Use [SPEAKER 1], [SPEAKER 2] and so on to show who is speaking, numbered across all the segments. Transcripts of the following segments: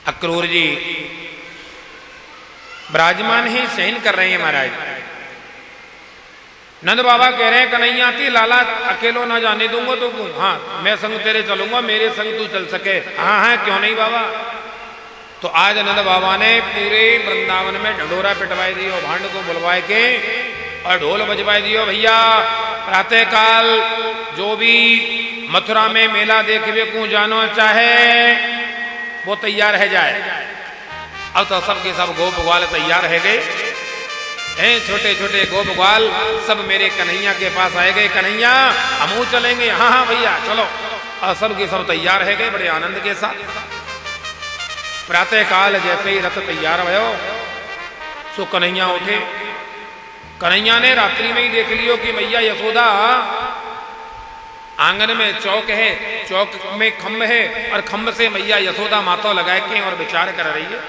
[SPEAKER 1] अक्रूर जी विराजमान ही शयन कर रहे हैं महाराज। नंद बाबा कह रहे हैं कन्हैया थी लाला अकेलो ना जाने दूंगा तो हाँ मैं संग तेरे चलूंगा, मेरे संग तू चल सके। हाँ हाँ क्यों नहीं बाबा। तो आज नंद बाबा ने पूरे वृंदावन में ढंडोरा पिटवाई दियो, भांड को बुलवाए के और ढोल बजवाई दियो। भैया प्रातः काल जो भी मथुरा में मेला देखने को जानो चाहे वो तैयार है जाए। अब तो सबके सब गोप ग्वाल तैयार है गए हैं, छोटे छोटे गोप ग्वाल सब मेरे कन्हैया के पास आए गए। कन्हैया हम चलेंगे। हाँ हाँ भैया चलो। और सबके सब तैयार है गए बड़े आनंद के साथ। प्रातः काल जैसे ही रथ तैयार भयो सो कन्हैया उठे। कन्हैया ने रात्रि में ही देख लियो कि मैया यशोदा आंगन में चौक है, चौक में खम्भ है और खम्भ से मैया यशोदा माता लगाए के और विचार कर रही है।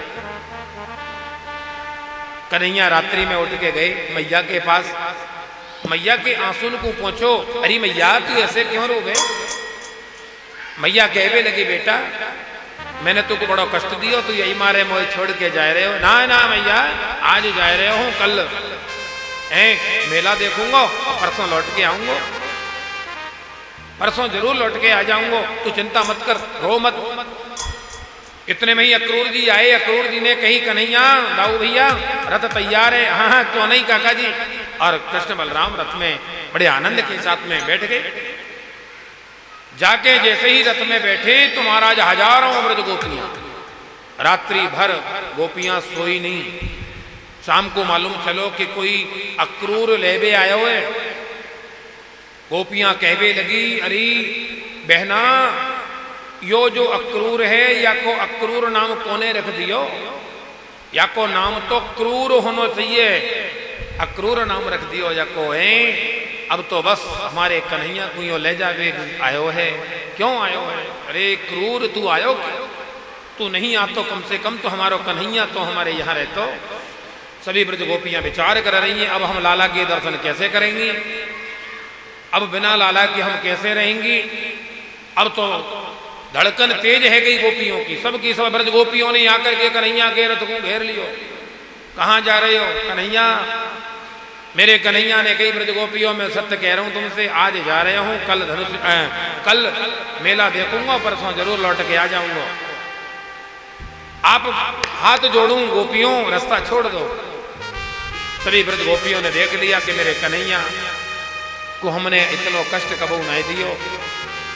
[SPEAKER 1] कन्हैया रात्रि में उठ के गए मैया के पास। मैया के आंसू को पूछो, अरे मैया तू ऐसे क्यों रो गए। मैया कहवे लगी बेटा मैंने तुमको बड़ा कष्ट दियो, तू यही मारे मोह छोड़ के जा रहे हो। ना ना मैया आज जा रहे हो, कल मेला देखूंगा, परसों लौट के आऊंगा, परसों जरूर लौट के आ जाऊंगा, तू चिंता मत कर, रो मत। इतने में ही अक्रूर जी आए। अक्रूर जी ने कही कन्हैया दाऊ भैया रथ तैयार है। हाँ हाँ क्यों नहीं काका जी। और कृष्ण बलराम रथ में बड़े आनंद के साथ में बैठ गए। जाके जैसे ही रथ में बैठे तो महाराज हजारों व्रज गोपियां, रात्रि भर गोपियां सोई नहीं। शाम को मालूम चलो कि कोई अक्रूर लेबे आए हुए। गोपियां कहवे लगी अरे बहना यो जो अक्रूर है या को अक्रूर नाम कोने रख दियो, या को नाम तो क्रूर होना चाहिए, अक्रूर नाम रख दियो या को है। अब तो बस हमारे कन्हैया को यो ले जावे आयो है। क्यों आयो है। अरे क्रूर तू आयो, तू नहीं आ तो कम से कम तो हमारो कन्हैया तो हमारे यहाँ रहतो। सभी ब्रज गोपियां विचार कर रही हैं अब हम लाला के दर्शन कैसे करेंगी, अब बिना लाला के हम कैसे रहेंगी। अब तो धड़कन तेज है गई गोपियों की, सबकी सब ब्रज गोपियों ने आकर के कन्हैया के रथ को घेर लियो। कहाँ जा रहे हो कन्हैया। मेरे कन्हैया ने कई ब्रज गोपियों में सत्य कह रहा हूं तुमसे, आज जा रहे हूं, कल कल मेला देखूंगा, परसों जरूर लौट के आ जाऊंगा। आप हाथ जोड़ूं गोपियों रास्ता छोड़ दो। सभी ब्रज गोपियों ने देख लिया कि मेरे कन्हैया को हमने इतना कष्ट कबू नहीं दियो।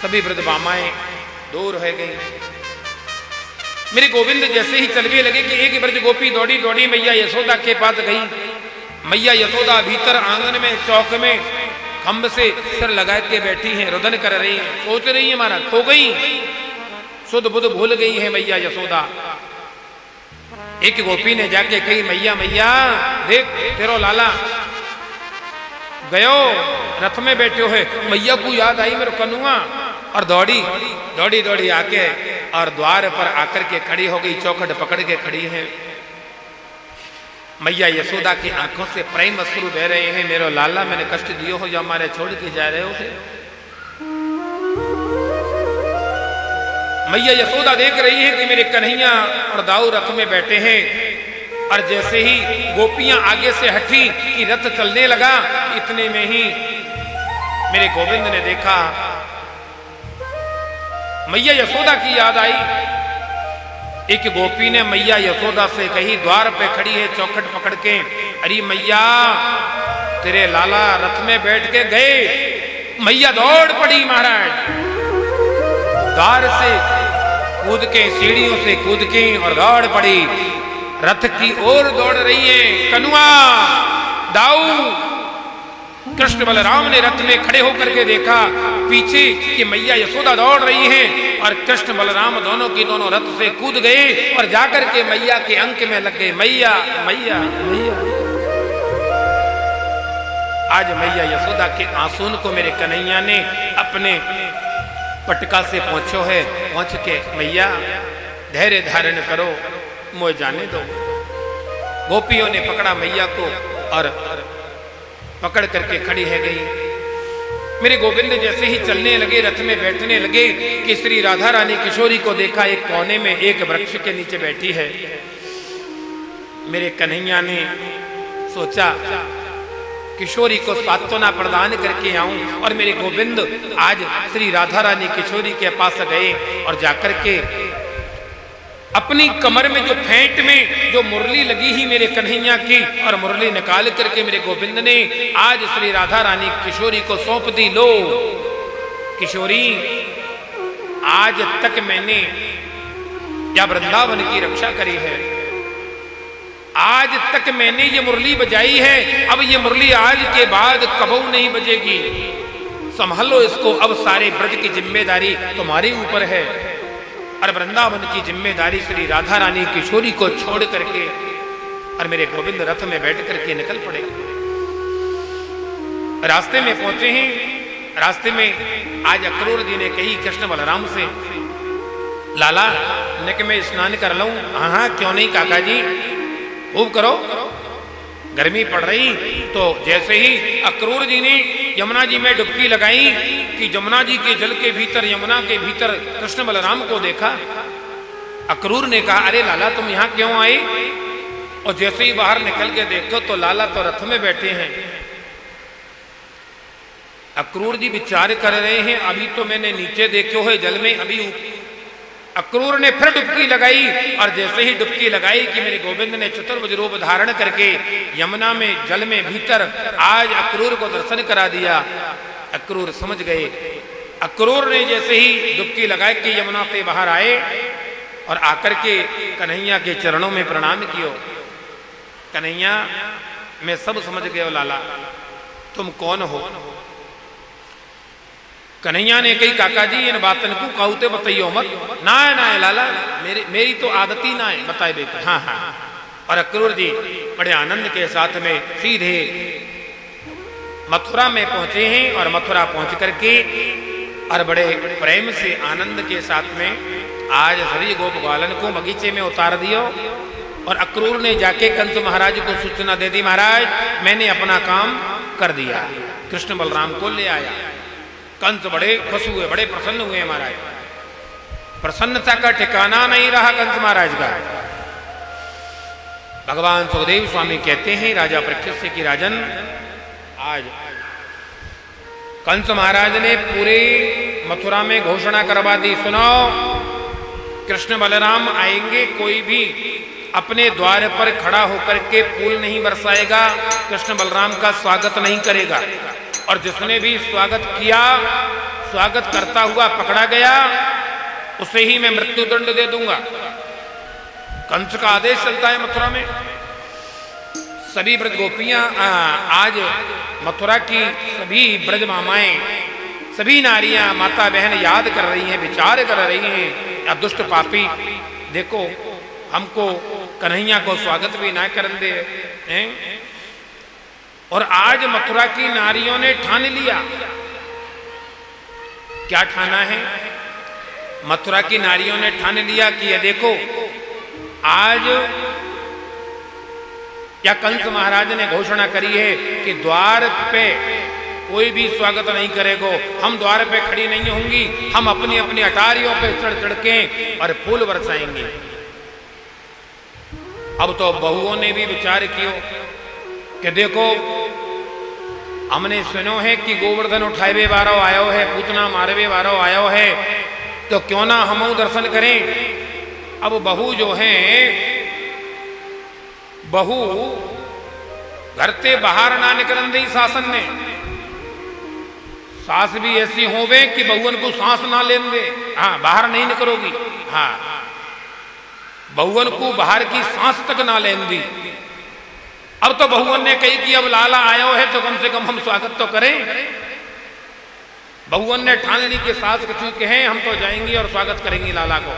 [SPEAKER 1] सभी ब्रज बामाएं दूर हो गई। मेरे गोविंद जैसे ही चलने लगे कि एक ब्रज गोपी दौड़ी दौड़ी मैया यशोदा के पास गई। मैया यशोदा भीतर आंगन में चौक में खम्भ से सिर लगा के बैठी हैं, रुदन कर रही हैं, सोच रही है महाराज खो गई, शुद्ध बुद्ध भूल गई है मैया यशोदा। एक गोपी ने जाके कही मैया मैया देख तेरो लाला गयो रथ में बैठे है। मैया को याद आई मेरे कनुआ और दौड़ी दौड़ी दौड़ी आके और द्वार पर आकर के खड़ी हो गई, चौखट पकड़ के खड़ी है। मैया यशोदा की आंखों से प्रेम अश्रु बह रहे हैं। मेरो लाला मैंने कष्ट दियो हो जो हमारे छोड़ के जा रहे हो। मैया यशोदा देख रही है कि मेरे कन्हैया और दाऊ रथ में बैठे हैं। और जैसे ही गोपियां आगे से हटी कि रथ चलने लगा, इतने में ही मेरे गोविंद ने देखा मैया यशोदा की याद आई। एक गोपी ने मैया यशोदा से कही, द्वार पे खड़ी है चौखट पकड़ के, अरे मैया तेरे लाला रथ में बैठ के गए। मैया दौड़ पड़ी महाराज, द्वार से कूद के सीढ़ियों से कूद के और दौड़ पड़ी, रथ की ओर दौड़ रही है। कनुआ दाऊ कृष्ण बलराम ने रथ में खड़े होकर के देखा पीछे कि मैया यशोदा दौड़ रही हैं और कृष्ण बलराम दोनों की दोनों रथ से कूद गए और जाकर के मैया के अंक में लग गए। मैया मैया मैया। आज मैया यशोदा के आंसू को मेरे कन्हैया ने अपने पटका से पहुंचो है, पहुंच के मैया धैर्य धारण करो, मुझे जाने दो। गोपियों ने पकड़ा मैया को और पकड़ करके खड़ी है गई। मेरे गोविंद जैसे ही चलने लगे, रथ में बैठने लगे कि श्री राधा रानी किशोरी को देखा एक कोने में एक वृक्ष के नीचे बैठी है। मेरे कन्हैया ने सोचा किशोरी को सांत्वना प्रदान करके आऊं, और मेरे गोविंद आज श्री राधा रानी किशोरी के पास गए और जाकर के अपनी कमर में जो फेंट में जो मुरली लगी ही मेरे कन्हैया की, और मुरली निकाल करके मेरे गोविंद ने आज श्री राधा रानी किशोरी को सौंप दी। लो किशोरी, आज तक मैंने या वृंदावन की रक्षा करी है, आज तक मैंने ये मुरली बजाई है, अब ये मुरली आज के बाद कबू नहीं बजेगी। संभालो इसको, अब सारे ब्रज की जिम्मेदारी तुम्हारे ऊपर है। और वृंदावन की जिम्मेदारी श्री राधा रानी किशोरी को छोड़ करके और मेरे गोविंद रथ में बैठ करके निकल पड़े। रास्ते में पहुंचे हैं, रास्ते में आज अक्रूर जी ने कही कृष्ण बलराम से, लाला ने कि मैं स्नान कर लूं? हाँ क्यों नहीं काका जी, खूब करो, गर्मी पड़ रही। तो जैसे ही अक्रूर जी ने यमुना जी में डुबकी लगाई कि यमुना जी के जल के भीतर, यमुना के भीतर कृष्ण बलराम को देखा, अक्रूर ने कहा, अरे लाला तुम यहां क्यों आए? और जैसे ही बाहर निकल के देखो तो लाला तो रथ में बैठे हैं। अक्रूर जी विचार कर रहे हैं, अभी तो मैंने नीचे देखो है जल में, अभी अक्रूर ने फिर डुबकी लगाई, और जैसे ही डुबकी लगाई कि मेरे गोविंद ने चतुर्भुज रूप धारण करके यमुना में जल में भीतर आज अक्रूर को दर्शन करा दिया। अक्रूर समझ गए। अक्रूर ने जैसे ही डुबकी लगाई कि यमुना से बाहर आए और आकर के कन्हैया के चरणों में प्रणाम कियो। कन्हैया मैं सब समझ गयो लाला, तुम कौन हो? कन्हैया ने कही, काका जी इन बातन को कहते बताइयो मत। ना है लाला, मेरी तो आदत ही ना है, बताए बेटे। हाँ हाँ। और अक्रूर जी बड़े आनंद के साथ में सीधे मथुरा में पहुंचे हैं, और मथुरा पहुंच करके और बड़े प्रेम से आनंद के साथ में आज सभी गोप ग्वालन को बगीचे में उतार दियो। और अक्रूर ने जाके कंस महाराज को सूचना दे दी, महाराज मैंने अपना काम कर दिया, कृष्ण बलराम को ले आया। कंस बड़े खुश हुए, बड़े प्रसन्न हुए महाराज। प्रसन्नता का ठिकाना नहीं रहा कंस महाराज का। भगवान सुखदेव स्वामी कहते हैं राजा परीक्षित से कि राजन, आज कंस महाराज ने पूरे मथुरा में घोषणा करवा दी, सुनो कृष्ण बलराम आएंगे, कोई भी अपने द्वार पर खड़ा होकर के फूल नहीं बरसाएगा, कृष्ण बलराम का स्वागत नहीं करेगा। और जिसने भी स्वागत किया, स्वागत करता हुआ पकड़ा गया, उसे ही मैं मृत्यु दंड दे दूंगा। कंस का आदेश चलता है मथुरा में। सभी ब्रज गोपियां आज मथुरा की सभी ब्रज मामाएं, सभी नारियां, माता बहन याद कर रही हैं, विचार कर रही हैं, अब दुष्ट पापी देखो हमको कन्हैया को स्वागत भी ना करने दे हैं। और आज मथुरा की नारियों ने ठान लिया। क्या ठाना है? मथुरा की नारियों ने ठान लिया कि ये देखो आज क्या कंस महाराज ने घोषणा करी है कि द्वार पे कोई भी स्वागत नहीं करेगो, हम द्वार पे खड़ी नहीं होंगी, हम अपनी अपनी अटारियों पे चढ़ चढ़ के और फूल बरसाएंगे। अब तो बहुओं ने भी विचार किया कि देखो हमने सुनो है कि गोवर्धन उठावे वारो आयो है, पूतना मारवे वारो आयो है, तो क्यों ना हम दर्शन करें। अब बहू जो है, बहू घर से बाहर ना निकलन दी शासन ने। सास भी ऐसी होवे कि बहुअन को सांस ना लेने दे। हाँ, बाहर नहीं निकलोगी। हाँ, बहुअन को बाहर की सांस तक ना लेने दी। अब तो बहुअन ने कही कि अब लाला आयो है तो कम से कम हम स्वागत तो करें। बहुअन ने ठान ली कि सास कछू के हैं, हम तो जाएंगी और स्वागत करेंगी लाला को।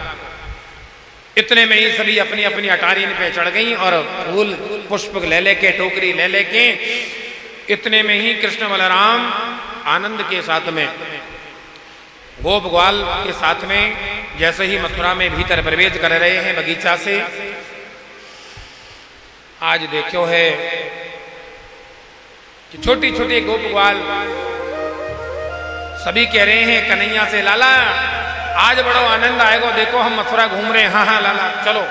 [SPEAKER 1] इतने में ही सभी अपनी अपनी अटारी पे चढ़ गई और फूल पुष्प ले लेके, टोकरी ले लेके, इतने में ही कृष्ण बलराम आनंद के साथ में, गोप ग्वाल के साथ में जैसे ही मथुरा में भीतर प्रवेश कर रहे हैं बगीचा से, आज देखो है कि छोटी छोटी गोप ग्वाल सभी कह रहे हैं कन्हैया से, लाला आज बड़ो आनंद आएगा, देखो हम मथुरा घूम रहे हैं। हाँ हाँ लाला चलो।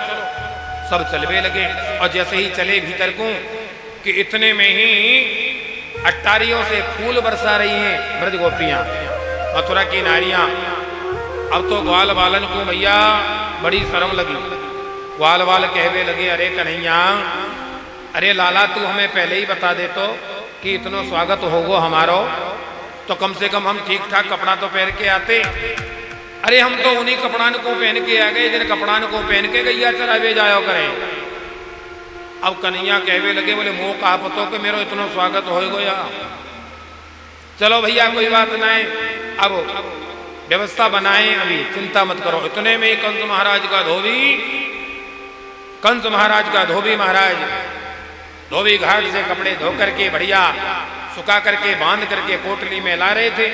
[SPEAKER 1] सब चलवे लगे और जैसे ही चले भीतर को कि इतने में ही अट्टारियों से फूल बरसा रही हैं ब्रज गोपियां, मथुरा की नारियां। अब तो ग्वाल बालन को भैया बड़ी शर्म लगी। ग्वाल बाल कहवे लगे, अरे कन्हैया, अरे लाला तू हमें पहले ही बता दे तो कि इतना स्वागत होगो हमारो, तो कम से कम हम ठीक ठाक कपड़ा तो पहन के आते। अरे हम तो उन्हीं कपड़ान को पहन के आ गए जिन कपड़ान को पहन के गैया चरावे जायो करें। अब कन्हैया कहवे लगे, बोले मोह कहा पतो कि मेरो इतना स्वागत होएगो या। चलो भैया कोई बात नहीं, अब व्यवस्था बनाए, अभी चिंता मत करो। इतने में ही कंस महाराज का धोबी महाराज धोबी घाट से कपड़े धो करके बढ़िया सुखा करके बांध करके कोटली में ला रहे थे।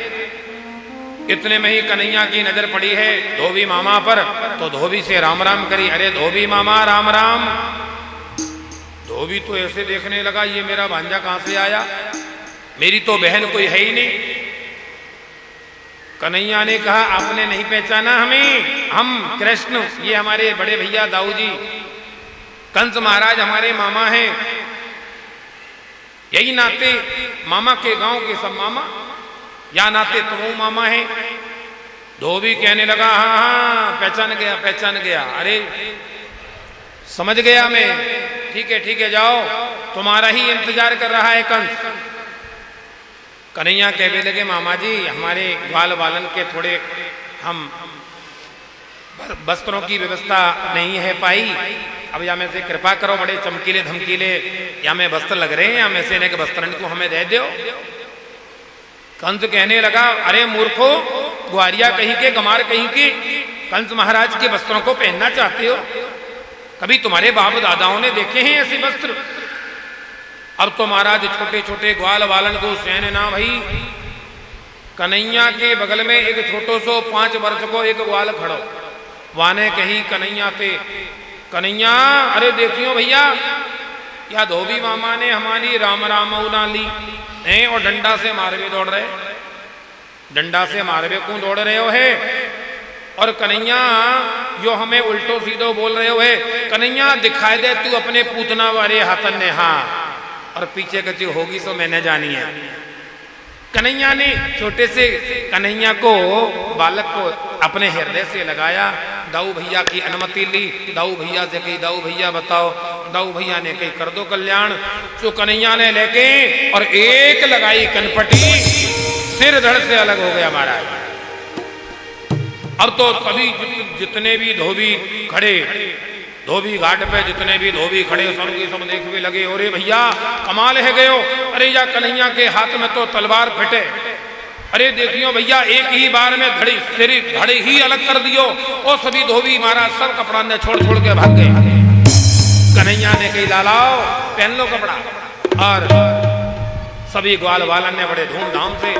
[SPEAKER 1] इतने में ही कन्हैया की नजर पड़ी है धोबी मामा पर, तो धोबी से राम राम करी। अरे धोबी मामा राम राम। धोबी तो ऐसे देखने लगा, ये मेरा भांजा कहां से आया, मेरी तो बहन कोई है ही नहीं। कन्हैया ने कहा, आपने नहीं पहचाना हमें, हम कृष्ण, ये हमारे बड़े भैया दाऊ जी, कंस महाराज हमारे मामा हैं। यही नाते मामा के गांव के सब मामा, या नाते तुम मामा है। धोबी कहने लगा, हाँ हाँ पहचान गया, अरे समझ गया मैं, ठीक है जाओ, तुम्हारा ही इंतजार कर रहा है कंस। कन्हैया कहने लगे, मामा जी हमारे ग्वाल बालन के थोड़े हम वस्त्रों की व्यवस्था नहीं है पाई, अब या में से कृपा करो, बड़े चमकीले धमकीले या में वस्त्र लग रहे हैं, या में से इन्हें वस्त्र को हमें दे दो। कंस कहने लगा, अरे मूर्खो, ग्वारिया कहीं के गमार कहीं के, कंस महाराज के वस्त्रों को पहनना चाहते हो? कभी तुम्हारे बाप दादाओं ने देखे हैं ऐसे वस्त्र? अब तो महाराज छोटे छोटे ग्वाल बालन को सहन ना भई। कन्हैया के बगल में एक छोटो सो 5 वर्ष को एक ग्वाल खड़ो, वाने कही कन्हैया पे, कन्हैया अरे देखियो भैया, या धोबी मामा ने हमारी राम राम ना ली हैं और डंडा से मारवे दौड़ रहे, डंडा से मारवे क्यों दौड़ रहे हो है? और कन्हैया जो हमें उल्टो सीधो बोल रहे हो है, कन्हैया दिखाई दे तू अपने पूतना वाले हाथन ने, हाँ, और पीछे कची होगी सो मैंने जानी है। कन्हैया ने छोटे से कन्हैया को, बालक को अपने हृदय से लगाया, दाऊ भैया की अनुमति ली, दाऊ भैया से कही, दाऊ भैया बताओ, दाऊ भैया ने कही कर दो कल्याण। तो कन्हैया ने लेके और एक लगाई कनपटी, सिर धड़ से अलग हो गया महाराज। अब तो सभी जितने भी धोबी खड़े, धोबी घाट पे जितने भी धोबी खड़े, सब के सब देखने लगे, अरे भैया कमाल है गयो, अरे या कन्हैया के हाथ में तो तलवार फटे, अरे देखियो भैया एक ही बार में धड़े ही अलग कर दियो। और सभी धोबी महाराज सब कपड़ा ने छोड़ के भाग गए। कन्हैया ने कही, लालाओ पहन लो कपड़ा, और सभी ग्वाल वालन ने बड़े धूमधाम से,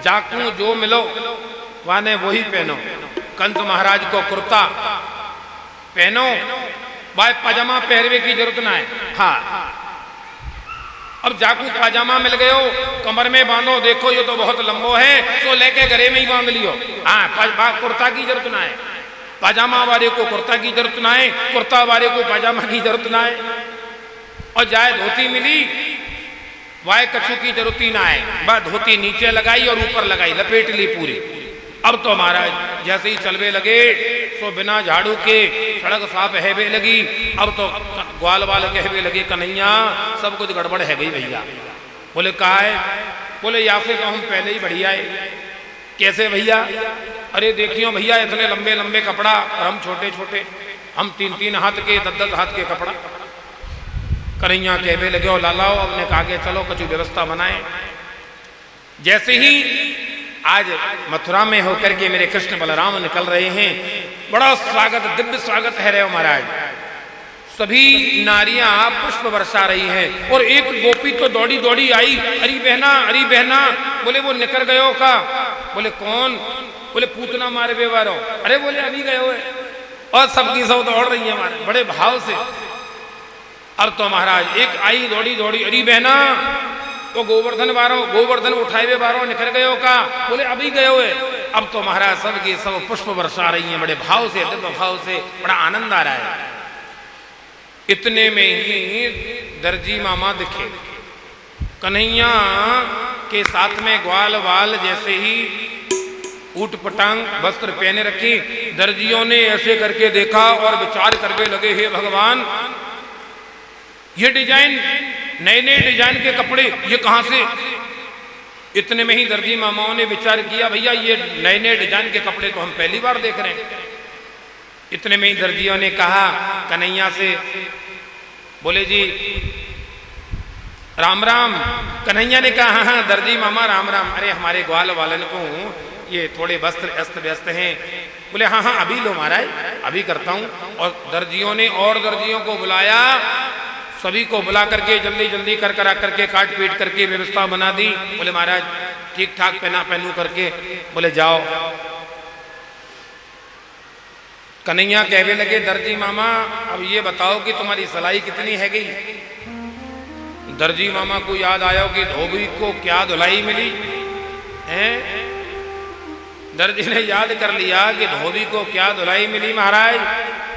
[SPEAKER 1] जाकू जो मिलो वाने वही पहनो। कंस महाराज को कुर्ता पहनो, भाई पाजामा पहरवे की जरूरत ना है, हाँ। अब जाकू पाजामा मिल गयो, कमर में बांधो, देखो ये तो बहुत लंबो है, तो लेके घरे में ही बांध लियो, हाँ, कुर्ता की जरूरत ना है। पाजामा वाले को कुर्ता की जरूरत ना है, कुर्ता वाले को पाजामा की जरूरत ना है। और जाए धोती मिली, वाय कछु की जरूरत ही ना है, बस धोती नीचे लगाई और ऊपर लगाई, लपेट ली पूरी। अब तो महाराज जैसे ही चलवे लगे तो बिना झाड़ू के सड़क साफ हैवे लगी। अब तो ग्वाल वाल कहवे लगे, कन्हैया सब कुछ गड़बड़ है गई भैया। बोले कहा है? बोले या फिर तो हम पहले ही बढ़िया है। कैसे भैया? अरे देखियो भैया इतने लंबे लंबे कपड़ा और हम छोटे छोटे, हम 3-3 हाथ के 10-10 हाथ के कपड़ा। कन्हैया कहवे लगे, और लालाओ अपने कहा के चलो कुछ व्यवस्था बनाए। जैसे ही आज मथुरा में होकर के मेरे कृष्ण बलराम निकल रहे हैं, बड़ा स्वागत, दिव्य स्वागत है रहे महाराज। सभी नारियां पुष्प बरसा रही हैं और एक गोपी तो दौड़ी दौड़ी आई, अरी बहना। बोले वो निकल गयो का? बोले कौन? बोले पूतना मारे बेवारो। अरे बोले अभी गयो है। और सबकी सब दौड़ रही है हमारे बड़े भाव से। अब तो महाराज एक आई दौड़ी दौड़ी, अरी बहना वो गोवर्धन उठाए हुए बारो निकल गए का। बोले अभी गए हुए। अब तो महाराज सब की सब पुष्प बरसा रही हैं, बड़े भाव से, दिव्य भाव से, बड़ा आनंद आ रहा है। इतने में ही दर्जी मामा दिखे। कन्हैया के साथ में ग्वाल वाल जैसे ही ऊट पटांग वस्त्र पहने रखी। दर्जियों ने ऐसे करके देखा और विचार करने लगे, हे भगवान, ये डिजाइन, नए नए डिजाइन के कपड़े ये कहां से। इतने में ही दर्जी मामाओं ने विचार किया, भैया ये नए नए डिजाइन के कपड़े तो हम पहली बार देख रहे हैं। इतने में ही दर्जियों ने कहा कन्हैया से, बोले जी राम राम। कन्हैया ने कहा, हाँ हाँ दर्जी मामा राम राम। अरे हमारे ग्वाल वालन को ये थोड़े वस्त्र अस्त व्यस्त हैं। बोले हाँ हाँ अभी लो महाराज, अभी करता हूं। और दर्जियों ने और दर्जियों को बुलाया, सभी को बुला करके जल्दी जल्दी कर करा करके काट पीट करके व्यवस्था बना दी। बोले महाराज ठीक ठाक पहनू करके, बोले जाओ। कन्हैया कहने लगे, दर्जी मामा अब ये बताओ कि तुम्हारी सिलाई कितनी है गई। दर्जी मामा को याद आया कि धोबी को क्या धुलाई मिली है। दर्जी ने याद कर लिया कि धोबी को क्या धुलाई मिली महाराज।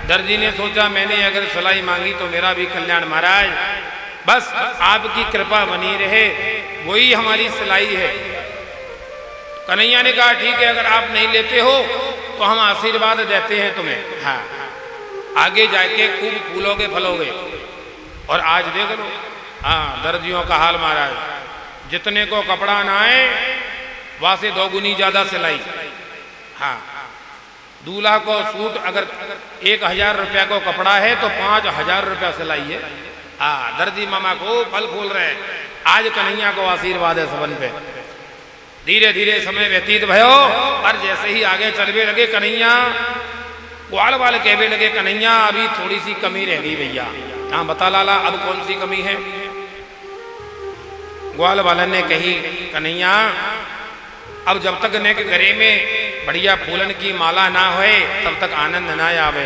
[SPEAKER 1] दर्जी ने सोचा मैंने अगर सिलाई मांगी तो मेरा भी कल्याण महाराज, बस आपकी कृपा बनी रहे, वही हमारी सिलाई है। कन्हैया ने कहा ठीक है, अगर आप नहीं लेते हो तो हम आशीर्वाद देते हैं तुम्हें, हाँ आगे जाके खूब फूलोगे फलोगे। और आज देख लो, हाँ दर्जियों का हाल महाराज, जितने को कपड़ा ना आए वहां से 2 गुनी ज्यादा सिलाई। हाँ दूल्हा को सूट अगर 1000 रुपया को कपड़ा है तो 5000 रुपया सिलाई है। हाँ दर्जी मामा को फल फूल रहे। आज कन्हैया को आशीर्वाद है सबन पे। धीरे धीरे समय व्यतीत भयो और जैसे ही आगे चलने लगे कन्हैया, ग्वाल वाल कहने लगे, कन्हैया अभी थोड़ी सी कमी रह गई भैया। हाँ बता लाला अब कौन सी कमी है। ग्वाल वालन ने कही, कन्हैया अब जब तक ने के घरे में बढ़िया फूलन की माला ना होए तब तक आनंद ना आवे।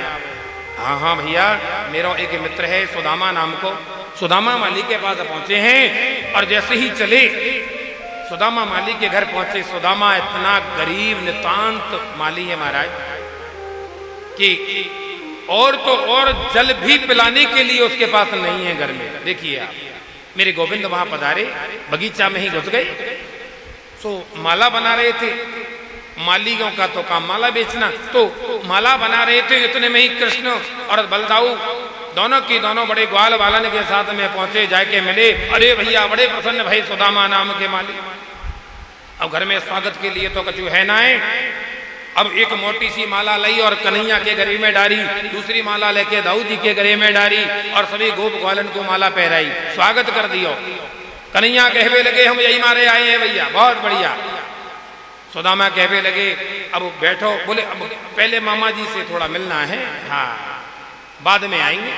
[SPEAKER 1] हाँ हाँ भैया, मेरा एक मित्र है सुदामा नाम को, सुदामा माली के पास पहुंचे हैं। और जैसे ही चले सुदामा माली के घर पहुंचे, सुदामा इतना गरीब नितांत माली है महाराज कि और तो और जल भी पिलाने के लिए उसके पास नहीं है घर में। देखिए आप, मेरे गोविंद वहां पधारे, बगीचा में ही घुस गए। तो माला बना रहे थे, मालियों का तो काम माला बेचना, तो माला बना रहे थे। इतने में ही कृष्ण और बलदाऊ दोनों की दोनों बड़े ग्वाल वालन के साथ में पहुंचे, जाके मिले। अरे भैया बड़े प्रसन्न भाई सुदामा नाम के माली। अब घर में स्वागत के लिए तो कछु है ना है। अब एक मोटी सी माला लाई और कन्हैया के गले में डाली, दूसरी माला लेके दाऊ जी के गले में डाली और सभी गोप ग्वालन को माला पहराई, स्वागत कर दियो। कन्हैया कहवे लगे, हम यही मारे आए हैं भैया, बहुत बढ़िया। सुदामा कहवे लगे, अब बैठो। बोले अब पहले मामा जी से थोड़ा मिलना है, हाँ बाद में आएंगे।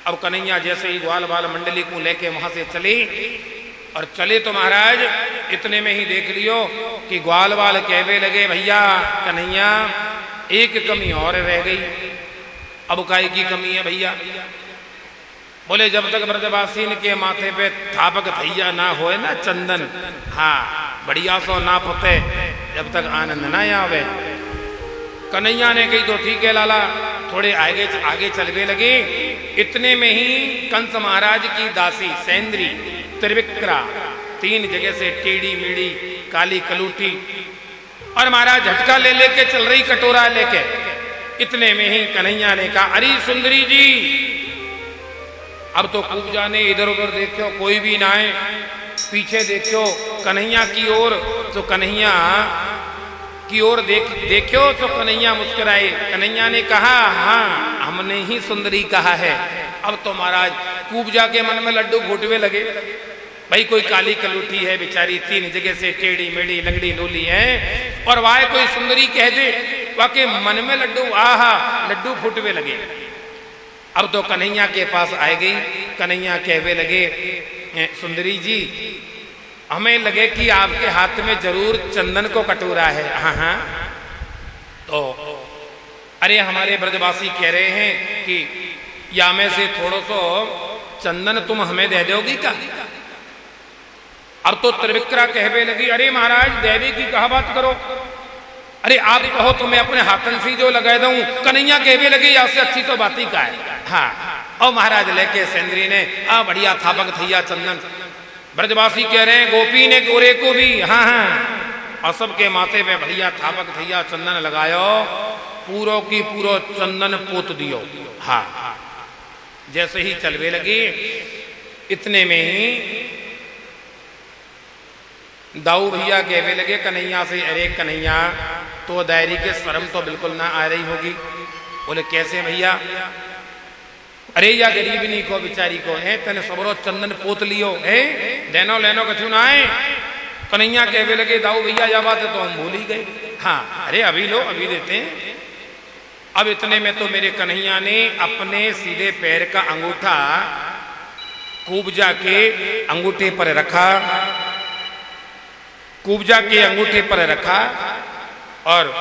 [SPEAKER 1] अब कन्हैया जैसे ही ग्वाल बाल मंडली को लेके वहां से चले और चले तो महाराज इतने में ही देख लियो कि ग्वाल बाल कहवे लगे, भैया कन्हैया एक कमी और रह गई। अब काय की कमी है भैया। बोले जब तक ब्रजवासीन के माथे पे थापक थैया ना होए ना चंदन, हाँ बढ़िया सो ना पुते, जब तक आनंद ना आवे। कन्हैया ने कही तो ठीक है लाला, थोड़े आगे आगे चलने लगे। इतने में ही कंस महाराज की दासी सेंद्री त्रिविक्रा 3 जगह से टेढ़ी मेढ़ी काली कलूटी और महाराज झटका ले लेके चल रही कटोरा लेके। इतने में ही कन्हैया ने कहा, अरे सुंदरी जी अब तो खूब जाने, इधर उधर देखो कोई भी ना है, पीछे देखो कन्हैया की ओर, तो कन्हैया की ओर देखो तो कन्हैया मुस्कुराए। कन्हैया ने कहा, हाँ हमने ही सुंदरी कहा है। अब तो महाराज खूब जाके मन में लड्डू फूटवे लगे। भाई कोई काली कलूठी है बेचारी, 3 जगह से टेढ़ी मेढ़ी लंगड़ी लूली है और वाह कोई सुंदरी कह दे, वाके मन में लड्डू आहा लड्डू फूटवे लगे। अब तो कन्हैया के पास आए गई। कन्हैया कहवे लगे, सुंदरी जी हमें लगे कि आपके हाथ में जरूर चंदन को कटोरा है। हाँ हाँ तो अरे हमारे ब्रजवासी कह रहे हैं कि या में से थोड़ा सो चंदन तुम हमें दे दोगी क्या। अब तो त्रिविक्रा कहवे लगी, अरे महाराज देवी की कहा बात करो, अरे आप कहो तो मैं अपने हाथन से जो लगा दूं। कन्हैया कहवे लगी, आपसे अच्छी तो बात ही का है। हाँ, और महाराज लेके सेंद्री ने बढ़िया थापक थैया चंदन, ब्रजवासी कह रहे हैं गोपी ने गोरे को भी, हाँ हाँ, और सबके माथे पे बढ़िया थापक थैया चंदन लगायो, पूरो की पूरो चंदन पोत दियो। हाँ, जैसे ही चलवे लगी इतने में ही दाऊ भैया कहवे लगे कन्हैया से, अरे कन्हैया तो दायरी के शर्म तो बिल्कुल ना आ रही होगी। बोले कैसे भैया? अरे या गरीबनी को बिचारी को है तने सबरो चंदन पोत लियो है, देनो लेनो कछु ना है। कन्हैया कहवे लगे दाऊ भैया या बात है तो हम भूल ही गए। हाँ, अरे अभी लो, अभी देते हैं। अब इतने में तो मेरे कन्हैया ने अपने सीधे पैर का अंगूठा कूबजा के अंगूठे पर रखा, कूबजा के अंगूठे पर रखा और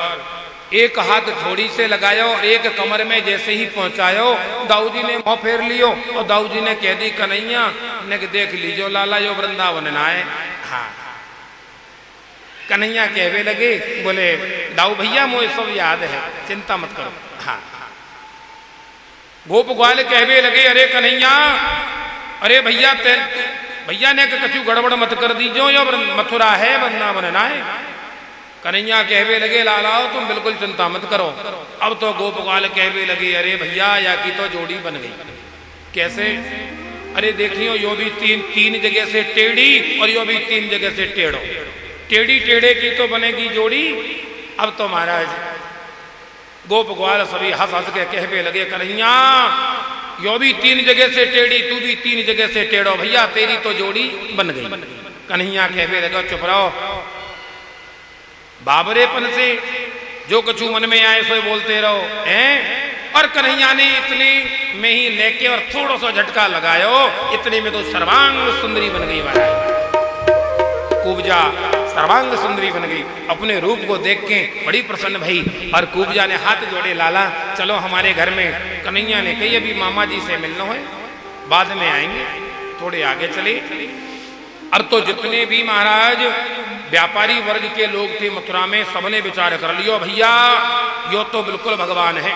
[SPEAKER 1] एक हाथ थोड़ी से लगायो और एक कमर में जैसे ही पहुंचायो, दाऊ जी ने मुंह फेर लियो और दाऊ जी ने कह दी कन्हैया ने देख लीजो लाला यो वृंदावन ना है। हाँ, कन्हैया कहवे लगे, बोले दाऊ भैया मुझे सब याद है, चिंता मत करो। हाँ, गोप ग्वाल कहवे लगे, अरे कन्हैया, अरे भैया भैया ने कछु गड़बड़ मत कर दीजो, यो मथुरा है वृंदावन ना है। कन्हैया कहवे लगे लालाओ तुम बिल्कुल चिंता मत करो। अब तो गोप ग्वाल कहवे लगे, अरे भैया या की तो जोड़ी बन गई। कैसे? अरे देखियो यो भी तीन जगह से टेढ़ी और यो भी 3 जगह से टेढ़ो, टेढ़ी टेढ़े की तो बनेगी जोड़ी। अब तो महाराज गोप ग्वाल सभी हंस हंस के कहवे लगे, कन्हैया यो भी 3 जगह से टेढ़ी, तू भी 3 जगह से टेढ़ो, भैया तेरी तो जोड़ी बन गई। कन्हैया कहवे लगे, चुप रहो, बाबरेपन से जो कछु मन में आए सो बोलते रहो हैं। और कन्हैया ने इतने में ही लेके और थोड़ा सा झटका लगायो, इतने में तो सर्वांग सुंदरी बन गई महाराज। कूबजा सर्वांग सुंदरी बन गई, अपने रूप को देख के बड़ी प्रसन्न भई और कूबजा ने हाथ जोड़े, लाला चलो हमारे घर में। कन्हैया ने कही अभी मामा जी से मिलना है, बाद में आएंगे, थोड़े आगे चले। अब तो जितने भी महाराज व्यापारी वर्ग के लोग थे मथुरा में, सबने विचार कर लियो भैया यो तो बिल्कुल भगवान है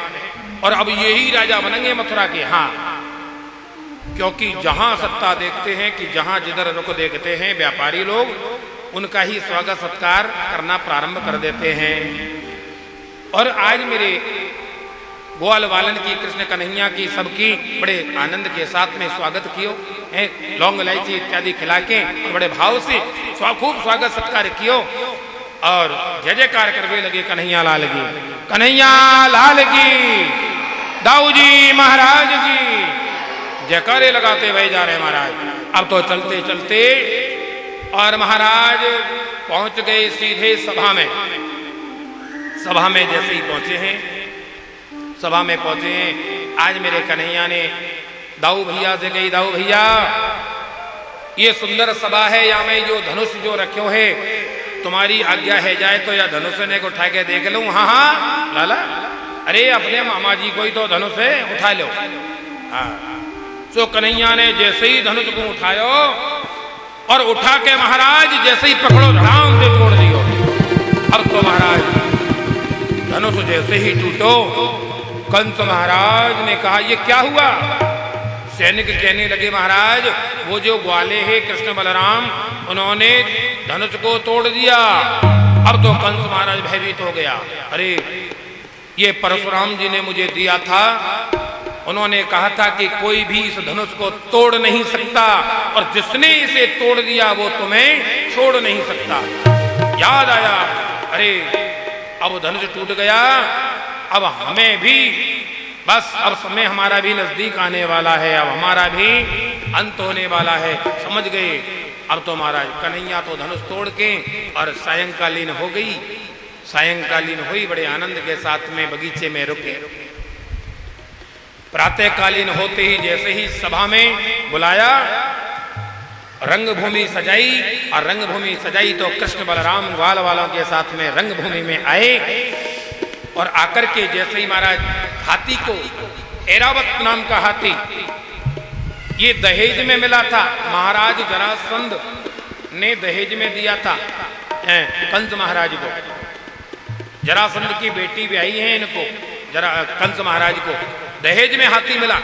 [SPEAKER 1] और अब यही राजा बनेंगे मथुरा के। हाँ, क्योंकि जहां सत्ता देखते हैं कि जहां जिधर रुख देखते हैं व्यापारी लोग, उनका ही स्वागत सत्कार करना प्रारंभ कर देते हैं। और आज मेरे ग्वाल वालन की, कृष्ण कन्हैया की, सबकी बड़े आनंद के साथ में स्वागत कियो है, लौंग इलायची इत्यादि खिला के बड़े भाव से खूब स्वागत सत्कार कियो और जय जयकार करवे लगे, कन्हैया लाल की, कन्हैया लाल की, दाऊ जी महाराज की जयकारे लगाते हुए जा रहे महाराज। अब तो चलते चलते और महाराज पहुंच गए सीधे सभा में। सभा में जैसे ही पहुंचे हैं, सभा में पहुंचे हैं, आज मेरे कन्हैया ने दाऊ भैया से कही, दाऊ भैया ये सुंदर सभा है, या मैं जो धनुष जो रखो है तुम्हारी आज्ञा है जाए तो या धनुष ने को उठा के देख लूं। हाँ हाँ लाला, अरे अपने मामा जी को ही तो धनुष है, उठा लो। हाँ, तो कन्हैया ने जैसे ही धनुष को उठायो और उठा के महाराज जैसे ही पकड़ो धड़ाम से तोड़ दियो। अब तो महाराज धनुष जैसे ही टूटो, कंस महाराज ने कहा ये क्या हुआ? सैनिक कहने लगे महाराज वो जो ग्वाले हैं कृष्ण बलराम, उन्होंने धनुष को तोड़ दिया। अब तो कंस महाराज भयभीत हो गया, अरे ये परशुराम जी ने मुझे दिया था, उन्होंने कहा था कि कोई भी इस धनुष को तोड़ नहीं सकता और जिसने इसे तोड़ दिया वो तुम्हें छोड़ नहीं सकता। याद आया, अरे अब धनुष टूट गया, अब हमें भी बस अब समय हमारा भी नजदीक आने वाला है, अब हमारा भी अंत होने वाला है। समझ गए? अब तो महाराज कन्हैया तो धनुष तोड़ के और सायंकालीन हो गई, सायंकालीन हुई, बड़े आनंद के साथ में बगीचे में रुके। प्रातःकालीन होते ही जैसे ही सभा में बुलाया, रंगभूमि सजाई और रंगभूमि सजाई तो कृष्ण बलराम ग्वाल वालों के साथ में रंगभूमि में आए और आकर के जैसे ही महाराज हाथी को, ऐरावत नाम का हाथी, ये दहेज में मिला था। महाराज जरासंध ने दहेज में दिया था कंस महाराज को। जरासंध की बेटी ब्याही है इनको, कंस महाराज को दहेज में हाथी मिला।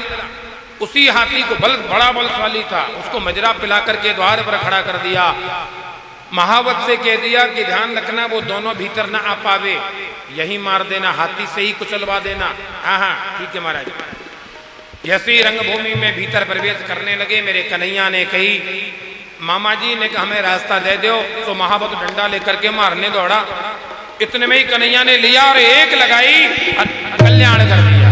[SPEAKER 1] उसी हाथी को बड़ा बलशाली था, उसको मजरा पिला करके द्वार पर खड़ा कर दिया। महावत से कह दिया कि ध्यान रखना वो दोनों भीतर ना आ पावे, यही मार देना, हाथी से ही कुचलवा देना। हाँ हाँ ठीक है महाराज। जैसे ही रंगभूमि में भीतर प्रवेश करने लगे, मेरे कन्हैया ने कही, मामा जी ने कहा हमें रास्ता दे दो। तो महावत डंडा लेकर के मारने दौड़ा। इतने में ही कन्हैया ने लिया और एक लगाई और कल्याण कर दिया।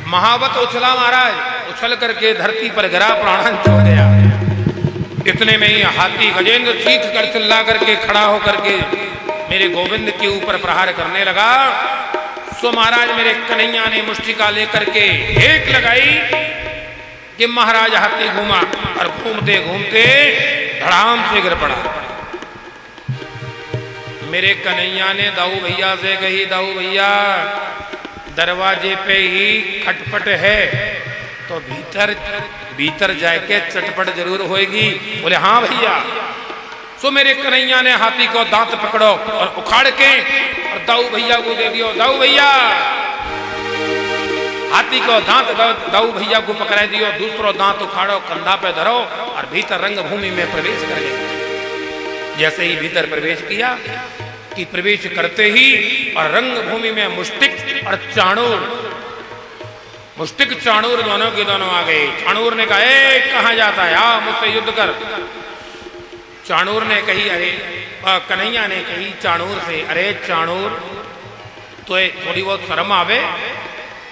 [SPEAKER 1] महावत उछला महाराज, उछल करके धरती पर गिरा, प्राणांत हो गया। इतने में ही हाथी गजेंद्र चीख कर चिल्ला करके खड़ा होकर के मेरे गोविंद के ऊपर प्रहार करने लगा। सो महाराज मेरे कन्हैया ने मुष्टिका लेकर के एक लगाई कि महाराज हाथी घूमा और घूमते घूमते धड़ाम से गिर पड़ा। मेरे कन्हैया ने दाऊ भैया से कही, दाऊ भैया दरवाजे पे ही खटपट है तो भीतर जाके चटपट जरूर होएगी। बोले हाँ भैया। सो मेरे कन्हैया ने हाथी को दांत पकड़ो और उखाड़ के और दाऊ भैया को दे दियो। दाऊ भैया हाथी को दांत दाऊ भैया को पकड़ा दियो, दूसरो दांत उखाड़ो, कंधा पे धरो और भीतर रंगभूमि में प्रवेश कर गए। जैसे ही भीतर प्रवेश किया कि प्रवेश करते ही और रंगभूमि में मुष्टिक और चाणूर, मुष्टिक चाणूर दोनों के दोनों आ गए। चाणूर ने कहा ए कहां जाता है, आ मुझसे युद्ध कर। चाणूर ने कही, अरे कन्हैया ने कही चाणूर से, अरे चाणूर तो थोड़ी बहुत शर्म आवे,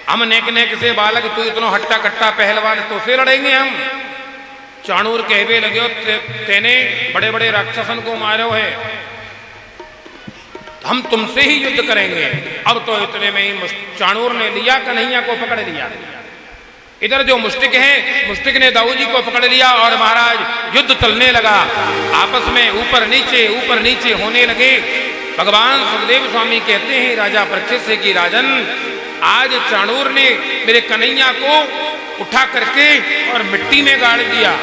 [SPEAKER 1] हम नेक नेक से बालक, तू इतना हट्टा कट्टा पहलवान, तो से लड़ेंगे हम। चाणूर कहवे लगे, तेने बड़े बड़े राक्षसन को मारो है, हम तुमसे ही युद्ध करेंगे। अब तो इतने में ही चाणूर ने लिया, कन्हैया को पकड़ लिया। इधर जो मुष्टिक है, मुष्टिक ने दाऊ जी को पकड़ लिया और महाराज युद्ध चलने लगा। आपस में ऊपर नीचे होने लगे। भगवान सुखदेव स्वामी कहते हैं राजा परीक्षित से कि राजन, आज चाणूर ने मेरे कन्हैया को उठा करके और मिट्टी में गाड़ दिया।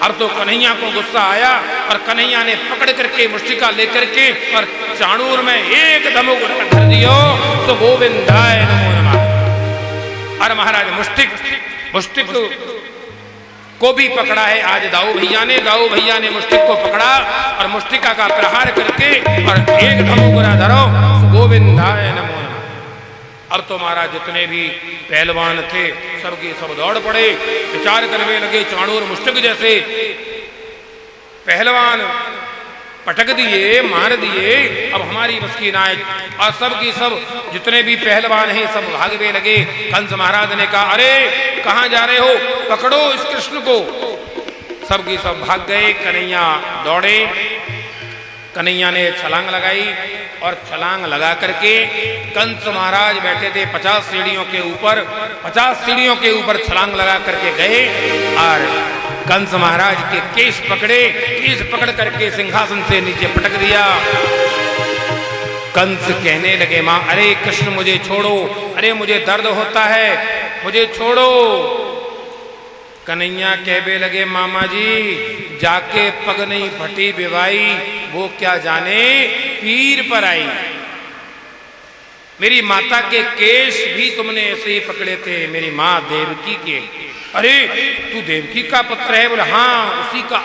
[SPEAKER 1] अब तो कन्हैया को गुस्सा आया और कन्हैया ने पकड़ करके मुष्टिका लेकर के और चाणूर में एक धमुक धर दियो। तो गोविंदाय नमो नमः। और महाराज मुष्टिक को भी पकड़ा है आज दाऊ भैया ने मुष्टिक को पकड़ा और मुष्टिका का प्रहार करके और एक धमुक धरो। तो गोविंदाय नमो नमः। अब तो महाराज जितने भी पहलवान थे सबके सब दौड़ पड़े, विचार करने लगे। चाणूर मुष्टिक जैसे पहलवान पटक दिए, मार दिए, अब हमारी बस की ना है। और सब की सब जितने भी पहलवान हैं सब भागने लगे। कंस महाराज ने कहा, अरे कहाँ जा रहे हो, पकड़ो इस कृष्ण को। सब की सब भाग गए। कन्हैया दौड़े, कन्हैया ने छलांग लगाई और छलांग लगा करके कंस महाराज बैठे थे 50 सीढ़ियों के ऊपर, 50 सीढ़ियों के ऊपर छलांग लगा करके गए और कंस महाराज के केश पकड़ करके सिंहासन से नीचे पटक दिया। कंस कहने लगे, मां अरे कृष्ण मुझे छोड़ो, अरे मुझे दर्द होता है, मुझे छोड़ो। कन्हैया कहने लगे, मामा जी जाके पग नहीं फटी बिवाई, वो क्या जाने पीर पर आई। मेरी माता के केश भी तुमने ऐसे ही पकड़े थे, मेरी माँ देवकी के। अरे तू देवकी का पुत्र है? बोले हाँ, उसी का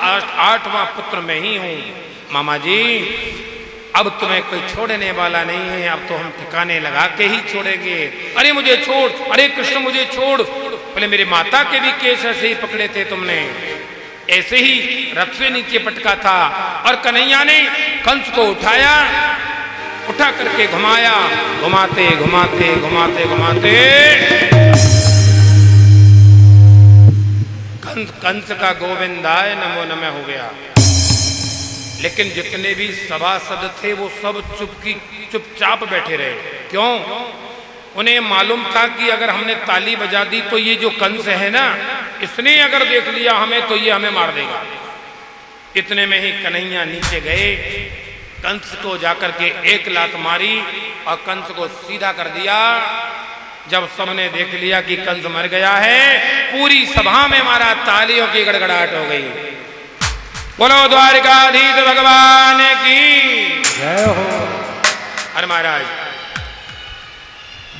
[SPEAKER 1] 8वां पुत्र मैं ही हूं। मामा जी अब तुम्हें कोई छोड़ने वाला नहीं है, अब तो हम ठिकाने लगा के ही छोड़ेंगे। अरे मुझे छोड़, अरे कृष्ण मुझे छोड़। बोले मेरी माता के भी केश ऐसे ही पकड़े थे तुमने, ऐसे ही रथ से नीचे पटका था। और कन्हैया ने कंस को उठाया, उठा करके घुमाया, घुमाते घुमाते घुमाते घुमाते कंस का गोविंदाय नमो नमः हो गया। लेकिन जितने भी सभासद थे वो सब चुपचाप बैठे रहे। क्यों? उन्हें मालूम था कि अगर हमने ताली बजा दी तो ये जो कंस है ना, इसने अगर देख लिया हमें तो ये हमें मार देगा। इतने में ही कन्हैया नीचे गए, कंस को जाकर के एक लात मारी और कंस को सीधा कर दिया। जब सबने देख लिया कि कंस मर गया है, पूरी सभा में मारा, तालियों की गड़गड़ाहट हो गई। बोलो द्वारिकाधीश भगवान की
[SPEAKER 2] जय हो।
[SPEAKER 1] अरे महाराज,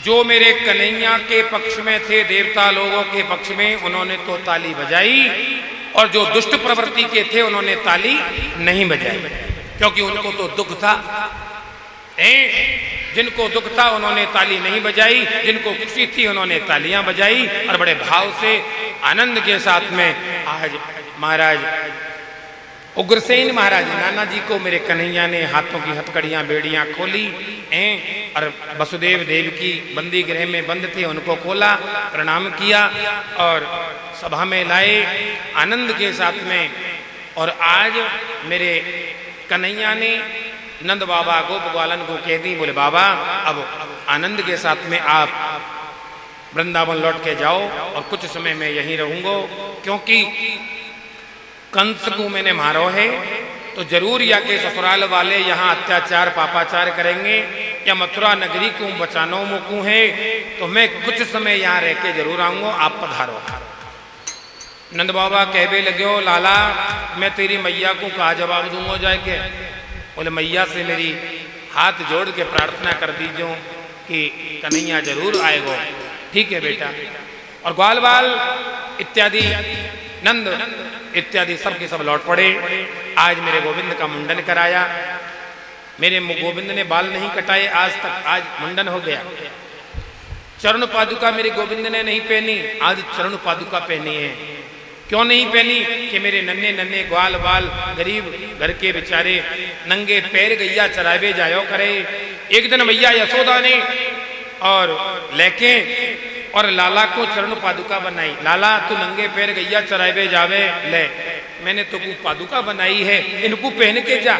[SPEAKER 1] जो मेरे कन्हैया के पक्ष में थे, देवता लोगों के पक्ष में, उन्होंने तो ताली बजाई, और जो दुष्ट प्रवृत्ति के थे उन्होंने ताली नहीं बजाई, क्योंकि उनको तो दुख था। जिनको दुख था उन्होंने ताली नहीं बजाई, जिनको खुशी थी उन्होंने तालियां बजाई, और बड़े भाव से आनंद के साथ में आज महाराज उग्रसेन महाराज नाना जी को मेरे कन्हैया ने हाथों की हथकड़ियां बेड़ियां खोली, और वसुदेव देव की बंदी गृह में बंद थे उनको खोला, प्रणाम किया और सभा में लाए आनंद के साथ में। और आज मेरे कन्हैया ने नंद बाबा गोप ग्वालन को कह दी, बोले बाबा अब आनंद के साथ में आप वृंदावन लौट के जाओ, और कुछ समय मैं यहीं रहूंगा, क्योंकि कंस को मैंने मारो है तो जरूर या के ससुराल वाले यहाँ अत्याचार पापाचार करेंगे, या मथुरा नगरी को बचानो मुकू है, तो मैं कुछ समय यहाँ रह के जरूर आऊंगा, आप पधारो। नंद बाबा कहवे लगे, लाला मैं तेरी मैया को कहा जवाब दूंगा जाके? बोले मैया से मेरी हाथ जोड़ के प्रार्थना कर दीजिए कि कन्हैया जरूर आएगो। ठीक है बेटा। और ग्वाल बाल इत्यादि नंद इत्यादि सब के सब लौट पड़े। आज मेरे गोविंद का मुंडन कराया। मेरे गोविंद ने बाल नहीं कटाए आज तक, आज मुंडन हो गया। चरण पादुका मेरे गोविंद ने नहीं पहनी, आज चरण पादुका पहनी है। क्यों नहीं पहनी? कि मेरे नन्हे नन्हे ग्वाल बाल गरीब घर के बेचारे नंगे पैर गैया चरावे जायो करे। एक दिन मैया यशोदा ने और लेके और लाला को चरण पादुका बनाई। लाला तू नंगे पैर गैया चरावे जावे, ले मैंने तो पादुका बनाई है, इनको पहन के जा।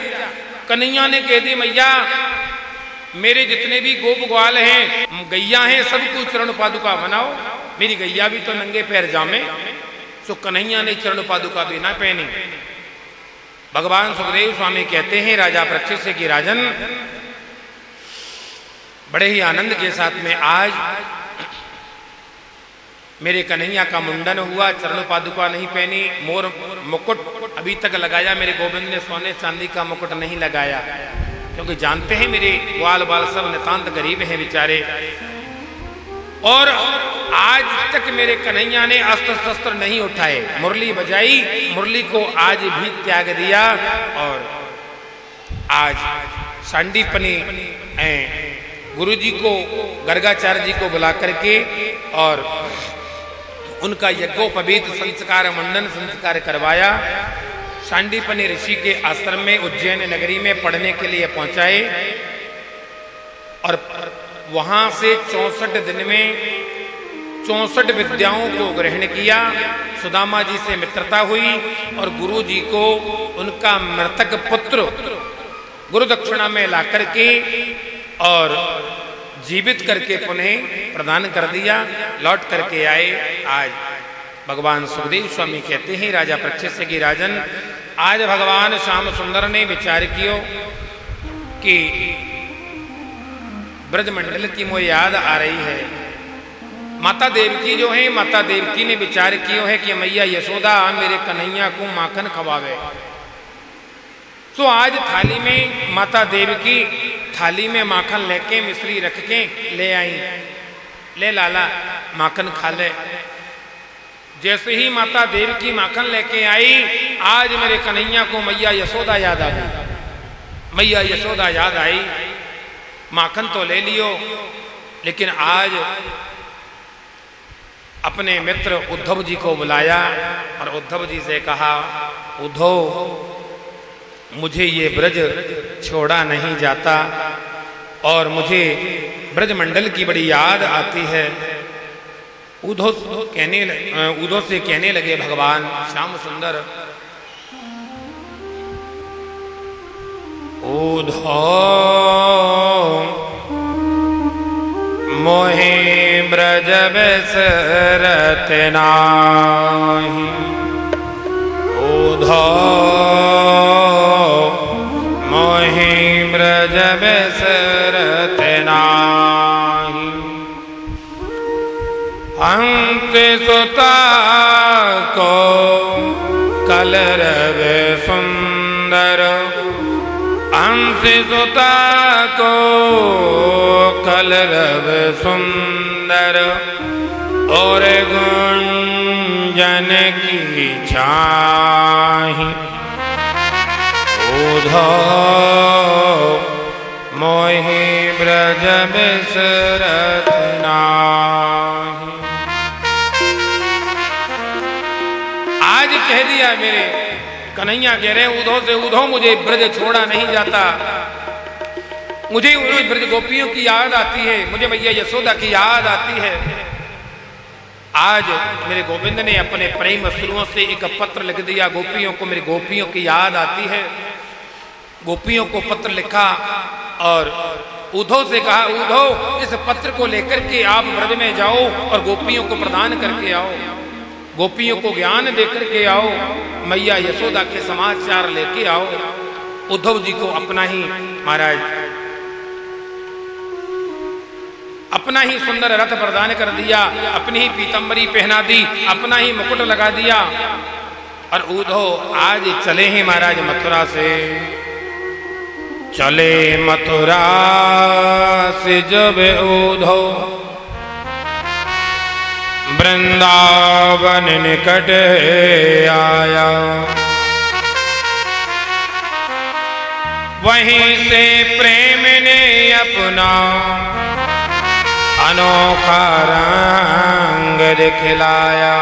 [SPEAKER 1] कन्हैया ने कह दी मैया मेरे जितने भी गोप ग्वाल हैं गैया हैं सबको चरण पादुका बनाओ, मेरी गैया भी तो नंगे पैर जामे। तो कन्हैया ने चरण पादुका भी ना पहनी। भगवान सुखदेव स्वामी कहते हैं राजा परीक्षित से कि राजन बड़े ही आनंद के साथ में आज मेरे कन्हैया का मुंडन हुआ, चरण पादुका नहीं पहनी, मोर मुकुट अभी तक लगाया मेरे गोविंद ने सोने चांदी का मुकुट नहीं लगाया, क्योंकि जानते हैं मेरे ग्वाल बाल सब नितांत गरीब हैं बेचारे। और आज तक मेरे कन्हैया ने अस्त्र शस्त्र नहीं उठाए, मुरली बजाई, मुरली को आज भी त्याग दिया। और आज सांडीपनी गुरुजी को गर्गाचार्य जी को बुला करके और उनका यज्ञोपवीत संस्कार मुंडन संस्कार करवाया। सांडीपनी ऋषि के आश्रम में उज्जैन नगरी में पढ़ने के लिए पहुंचाए और वहां से 64 दिन में 64 विद्याओं को ग्रहण किया। सुदामा जी से मित्रता हुई और गुरु जी को उनका मृतक पुत्र गुरु दक्षिणा में ला करके और जीवित करके पुनः प्रदान कर दिया, लौट करके आए। आज भगवान सुखदेव स्वामी कहते हैं राजा परीक्षित से कि राजन आज भगवान श्याम सुंदर ने विचार कियो कि ब्रजमंडल की मुझे याद आ रही है। माता देवकी जो है, माता देवकी ने विचार किया है कि मैया यशोदा मेरे कन्हैया को माखन खवावे। तो आज थाली में माता देवकी थाली में माखन लेके मिश्री रख के ले आई, ले लाला माखन खा ले। जैसे ही माता देवकी माखन लेके आई, आज मेरे कन्हैया को मैया यशोदा याद आ गई। मैया यशोदा याद आई, माखन तो ले लियो, लेकिन आज अपने मित्र उद्धव जी को बुलाया और उद्धव जी से कहा उद्धव मुझे ये ब्रज छोड़ा नहीं जाता और मुझे ब्रजमंडल की बड़ी याद आती है। उद्धव से कहने लगे भगवान श्याम सुंदर, उद्धव मोहे ब्रज बिसरत नाही, उद्धव मोहे ब्रज बिसरत नाही। हंस सुता को कलरव सुंदर सुता को कलरव सुंदर और गुंजन की छाही उधो मोहि ब्रज बिसरत नाही। आज कह दिया मेरे कन्हैया कह रहे उधो से उधो मुझे ब्रज छोड़ा नहीं जाता, मुझे ब्रज गोपियों की याद आती है, मुझे मैया यशोदा की याद आती है। आज मेरे गोविंद ने अपने प्रेम अश्रुओं से एक पत्र लिख दिया, गोपियों को मेरी गोपियों की याद आती है। गोपियों को पत्र लिखा और उधो से कहा उधो इस पत्र को लेकर के आप ब्रज में जाओ और गोपियों को प्रदान करके आओ, गोपियों को ज्ञान देकर के आओ, मैया यशोदा के समाचार लेके आओ। उद्धव जी को अपना ही महाराज अपना ही सुंदर रथ प्रदान कर दिया, अपनी ही पीतंबरी पहना दी, अपना ही मुकुट लगा दिया और उद्धव आज चले हैं महाराज मथुरा से। चले मथुरा से जब उद्धव वृंदावन निकट आया, वहीं से प्रेम ने अपना अनोखा रंग दिखलाया।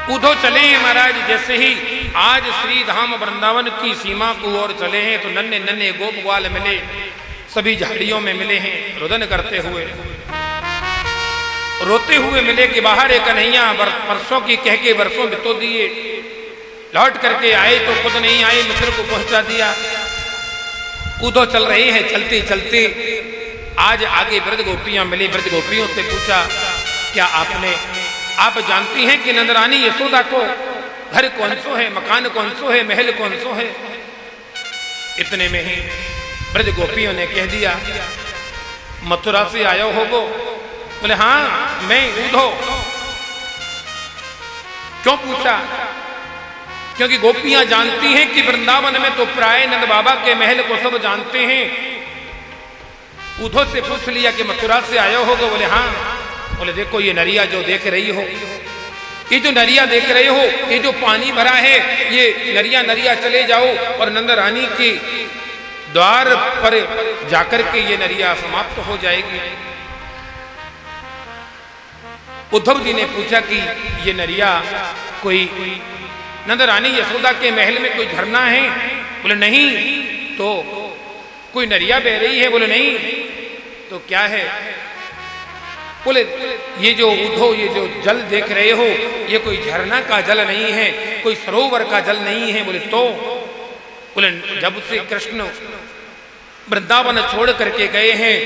[SPEAKER 1] उधो चले हैं महाराज, जैसे ही आज श्री धाम वृंदावन की सीमा को ओर चले हैं तो नन्हे नन्हे गोप ग्वाल मिले, सभी झाड़ियों में मिले हैं, रुदन करते हुए रोते हुए मिले कि बाहर एक कन्हैया परसों की कह के बरसों बितो दिए, लौट करके आए तो खुद नहीं आए, मित्र को पहुंचा दिया। उधो चल रहे हैं, चलते चलते आज आगे ब्रज गोपियां मिली। ब्रज गोपियों से पूछा क्या आप जानती हैं कि नंदरानी यशोदा को घर कौन सो है, मकान कौन सो है, महल कौन सो है? इतने में ही ब्रज गोपियों ने कह दिया मथुरा से आयो होगो। बोले हाँ मैं उधो। क्यों पूछा? क्योंकि गोपियां जानती हैं कि वृंदावन में तो प्राय नंद बाबा के महल को सब जानते हैं। उधो से पूछ लिया कि मथुरा से आयो होगो? बोले हाँ। बोले देखो ये नरिया जो देख रही हो, ये जो नरिया देख रहे हो, ये जो पानी भरा है, ये नरिया चले जाओ और नंद रानी के द्वार पर जाकर के ये नरिया समाप्त हो जाएगी। उद्धव जी ने पूछा कि ये नरिया कोई नंद रानी यशोदा के महल में कोई झरना है? बोले नहीं। तो कोई नरिया बह रही है? बोले नहीं। तो क्या है? बोले ये जो उद्धव ये जो जल देख रहे हो ये कोई झरना का जल नहीं है, कोई सरोवर का जल नहीं है। बोले तो? बोले जब से कृष्ण वृंदावन छोड़ करके गए हैं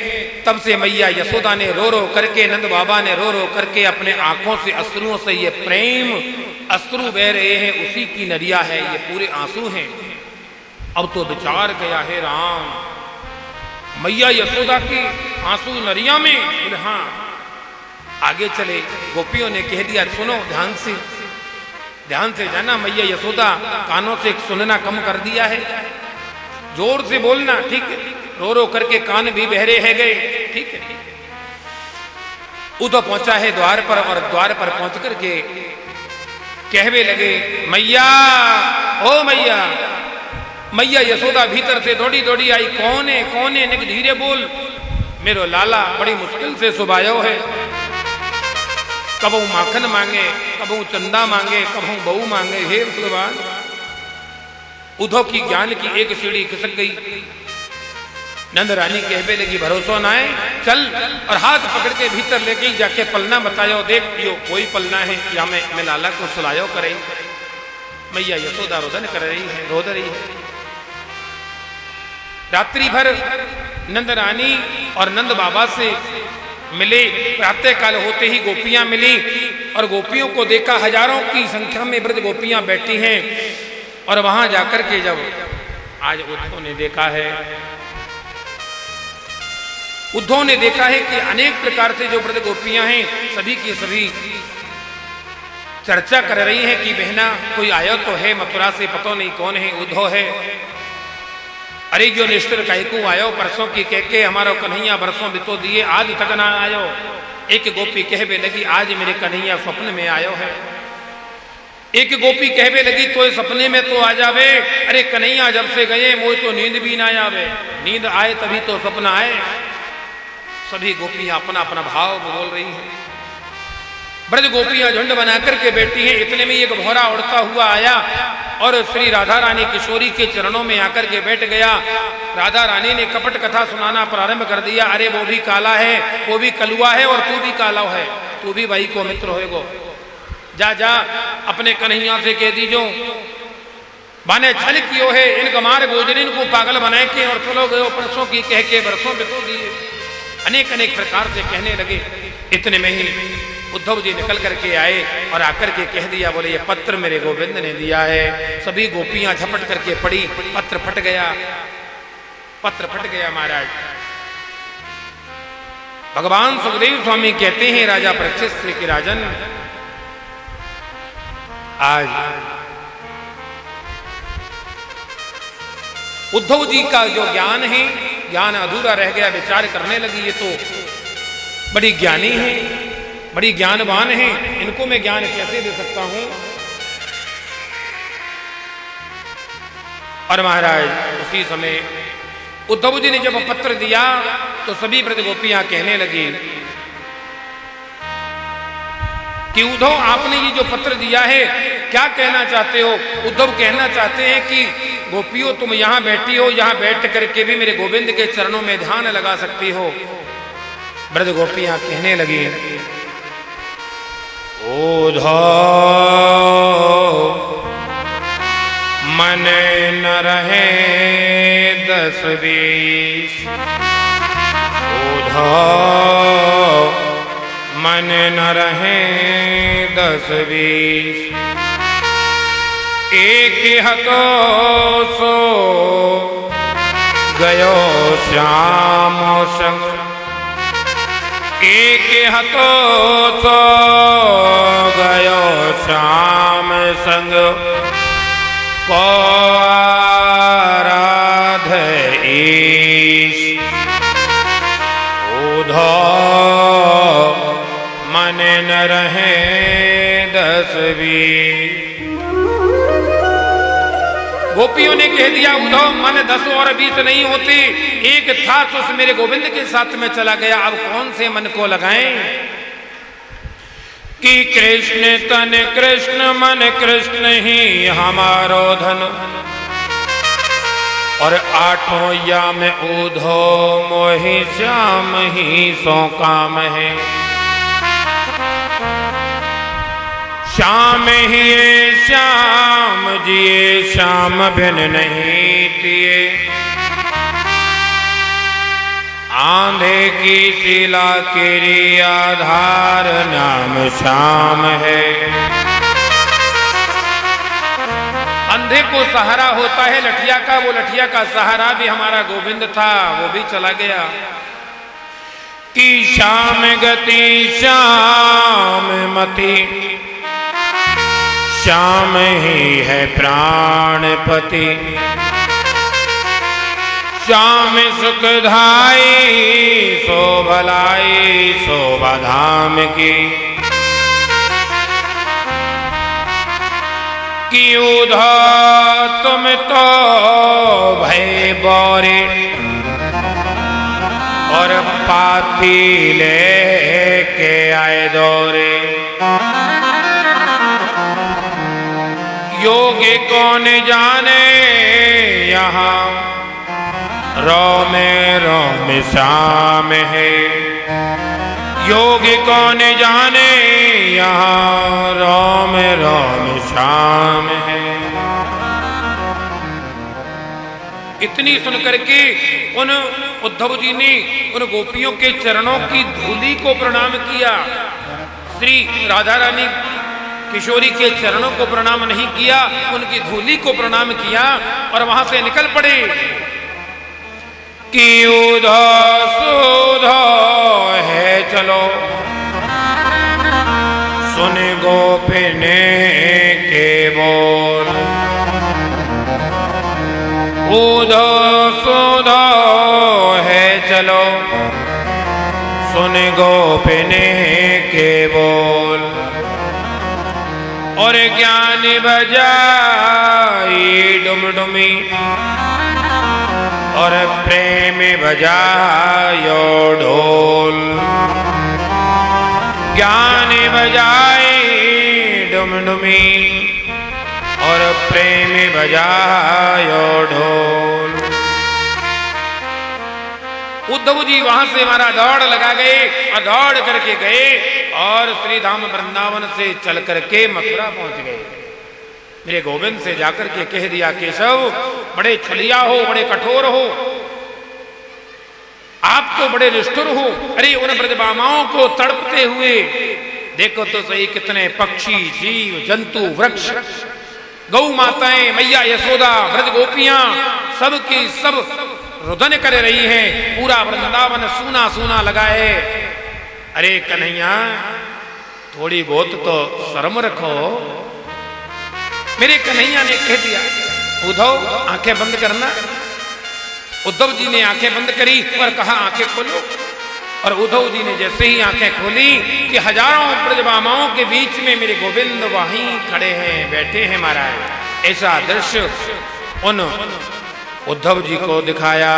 [SPEAKER 1] तब से मैया यशोदा ने रो रो करके, नंद बाबा ने रो रो करके अपने आंखों से अश्रुओं से ये प्रेम अश्रु बह रहे हैं, उसी की नरिया है, ये पूरे आंसू हैं। अब तो विचार गया है राम, मैया यशोदा की आंसू नरिया में? बोले हाँ। आगे चले, गोपियों ने कह दिया सुनो ध्यान से जाना, मैया यशोदा कानों से सुनना कम कर दिया है, जोर से बोलना, ठीक है? रो रो करके कान भी बहरे है गए, ठीक है? उधर पहुंचा है द्वार पर और द्वार पर पहुंच करके कहवे लगे मैया, ओ मैया। मैया यशोदा भीतर से दौड़ी दौड़ी आई, कौन है निक धीरे बोल, मेरो लाला बड़ी मुश्किल से सुबायो है, कबू माखन मांगे, कबू चंदा मांगे, कबू बहू मांगे, हे भगवान। उद्धव की ज्ञान की एक सीढ़ी खिसक गई। नंद रानी कहवे लगी भरोसा ना है, चल, और हाथ पकड़ के भीतर लेके जाके पलना बतायो, देख यो कोई पलना है या मैं लाला को सुलायो करे। मैया यशोदा रोदन कर रही है, रोद रही है। रात्रि भर नंद रानी और नंद बाबा से मिले, प्रातः काल होते ही गोपियां मिली और गोपियों को देखा, हजारों की संख्या में ब्रज गोपियां बैठी हैं। और वहां जाकर के जब आज उद्धव ने देखा है कि अनेक प्रकार से जो ब्रज गोपियां हैं सभी की सभी चर्चा कर रही हैं कि बहना कोई आयो तो है मथुरा से, पतो नहीं कौन है, उद्धव है। अरे जो निष्ठुर कायकू आयो परसों की कह के हमारा कन्हैया बरसों बितो दिए, आज तक ना आयो। एक गोपी कहबे लगी आज मेरे कन्हैया स्वप्न में आयो है। एक गोपी कहबे लगी तो सपने में तो आ जावे। अरे कन्हैया जब से गए मोह तो नींद भी ना आवे, नींद आए तभी तो सपना आए। सभी गोपियां अपना अपना भाव बोल रही हैं। ब्रज गोपियां झुंड बना करके बैठी हैं। इतने में एक भौरा उड़ता हुआ आया और श्री राधा रानी किशोरी के चरणों में आकर के बैठ गया। राधा रानी ने कपट कथा सुनाना प्रारंभ कर दिया। अरे वो भी काला है, वो भी कलुआ है और तू भी काला है, तू भी भाई को मित्र होएगो। जा जा अपने कन्हैया से कह दीजो बाने छल कियो है, इन गमार गोजरिन को पागल बनाए के और चलो गयो परसों की कह के बरसों बितो दिए। अनेक अनेक प्रकार से कहने लगे। इतने में ही उद्धव जी निकल करके आए और आकर के कह दिया, बोले ये पत्र मेरे गोविंद ने दिया है। सभी गोपियां झपट करके पड़ी, पत्र फट गया, पत्र फट गया महाराज। भगवान सुखदेव स्वामी कहते हैं राजा परीक्षित से कि राजन आज उद्धव जी का जो ज्ञान है, ज्ञान अधूरा रह गया। विचार करने लगी ये तो बड़ी ज्ञानी है, बड़ी ज्ञानवान है, इनको मैं ज्ञान कैसे दे सकता हूं। और महाराज उसी समय उद्धव जी ने जब पत्र दिया तो सभी ब्रज गोपियां कहने लगी कि उद्धव आपने ये जो पत्र दिया है क्या कहना चाहते हो। उद्धव कहना चाहते हैं कि गोपियों तुम यहां बैठी हो, यहां बैठ करके भी मेरे गोविंद के चरणों में ध्यान लगा सकती हो। ब्रज गोपियां कहने लगी उद्धव मन न रहे 10-20, उद्धव मन न रहे 10-20, एक हतो सो गयो श्याम संग, एक हतो सो गयो श्याम संग, को आराध ईश, उद्धव मन न रहे 10-20। गोपियों ने कह दिया उद्धव मन 10 और 20 नहीं होते, एक था तो उस मेरे गोविंद के साथ में चला गया, अब कौन से मन को लगाएं। कि कृष्ण तन कृष्ण मन कृष्ण ही हमारो धन, और 8 या में उद्धव मोहि श्याम ही सो काम है। श्याम ही श्याम जिए श्याम बिन नहीं तिए, आंधे की शिला केरी आधार नाम श्याम है। अंधे को सहारा होता है लठिया का, वो लठिया का सहारा भी हमारा गोविंद था, वो भी चला गया। कि श्याम गति श्याम मति, श्याम ही है प्राणपति, श्याम सुखधाई सो भलाई शोभा धाम की। कि उद्धव तुम तो भय बोरे, और पाती लेके आए दौरे। योगी कौन जाने यहाँ रोम श्याम है, योगी कौन जाने यहाँ रोम श्याम है। इतनी सुनकर के उन उद्धव जी ने उन गोपियों के चरणों की धूलि को प्रणाम किया। श्री राधा रानी किशोरी के चरणों को प्रणाम नहीं किया, उनकी धूलि को प्रणाम किया और वहां से निकल पड़े। कि उद्धव सुधो है चलो, सुने गोपिन के बोल। ऊधो सुधो है चलो सुन गोपिन के बोल। और ज्ञान बजाई डुमडुमी और प्रेम बजायो ढोल। ज्ञान बजाए डुमडुमी और प्रेम बजायो ढोल। उद्धव जी वहां से हमारा दौड़ लगा गए और दौड़ करके गए और श्रीधाम वृंदावन से चल करके मथुरा पहुंच गए। मेरे गोविंद से जाकर के कह दिया, केशव बड़े छलिया हो, बड़े कठोर हो, आप तो बड़े निष्ठुर हो। अरे उन ब्रजबामाओं को तड़पते हुए देखो तो सही, कितने पक्षी जीव जंतु वृक्ष गौ माताएं मैया यशोदा ब्रज गोपियां सबकी सब रुदन कर रही हैं। पूरा वृंदावन सूना सूना लगा है। अरे कन्हैया थोड़ी बहुत तो शर्म रखो। मेरे कन्हैया ने कह दिया, उद्धव आंखें बंद करना। उद्धव जी ने आंखें बंद करी और कहा आंखें खोलो। और उद्धव जी ने जैसे ही आंखें खोली कि हजारों ब्रजबामाओं के बीच में मेरे गोविंद वहीं खड़े हैं, बैठे हैं महाराज। ऐसा दृश्य उन उद्धव जी को दिखाया।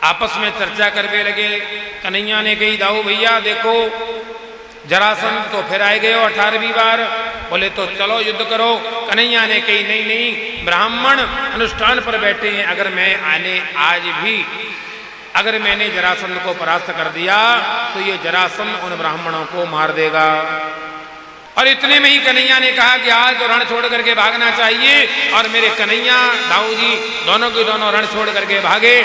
[SPEAKER 1] आपस में चर्चा करने लगे। कन्हैया ने कही, दाऊ भैया देखो जरासंध तो फिर आए गए 18वीं बार। बोले तो चलो युद्ध करो। कन्हैया ने कही, नहीं नहीं, ब्राह्मण अनुष्ठान पर बैठे हैं। अगर मैं आज भी अगर मैंने जरासंध को परास्त कर दिया तो ये जरासंध उन ब्राह्मणों को मार देगा। और इतने में ही कन्हैया ने कहा कि आज तो रण छोड़ करके भागना चाहिए। और मेरे कन्हैया दाऊ जी दोनों के दोनों रण छोड़ करके भागे।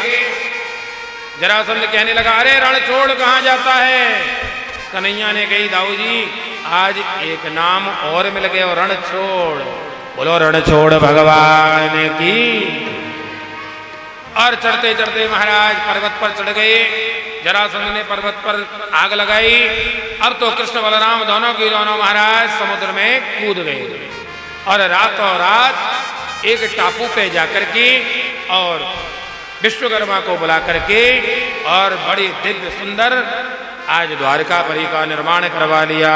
[SPEAKER 1] जरासंध कहने लगा, अरे रण छोड़ कहाँ जाता है? कन्हैया ने कही, दाऊ जी आज एक नाम और मिल गया, रण छोड़। बोलो रण छोड़ भगवान की। और चढ़ते चढ़ते महाराज पर्वत पर चढ़ गए। जरासंध ने पर्वत पर आग लगाई। अब तो कृष्ण बलराम दोनों की दोनों महाराज समुद्र में कूद गए। और रातों रात एक टापू पे जाकर के और विश्वकर्मा को बुला करके और बड़ी दिव्य सुंदर आज द्वारकापुरी का निर्माण करवा लिया।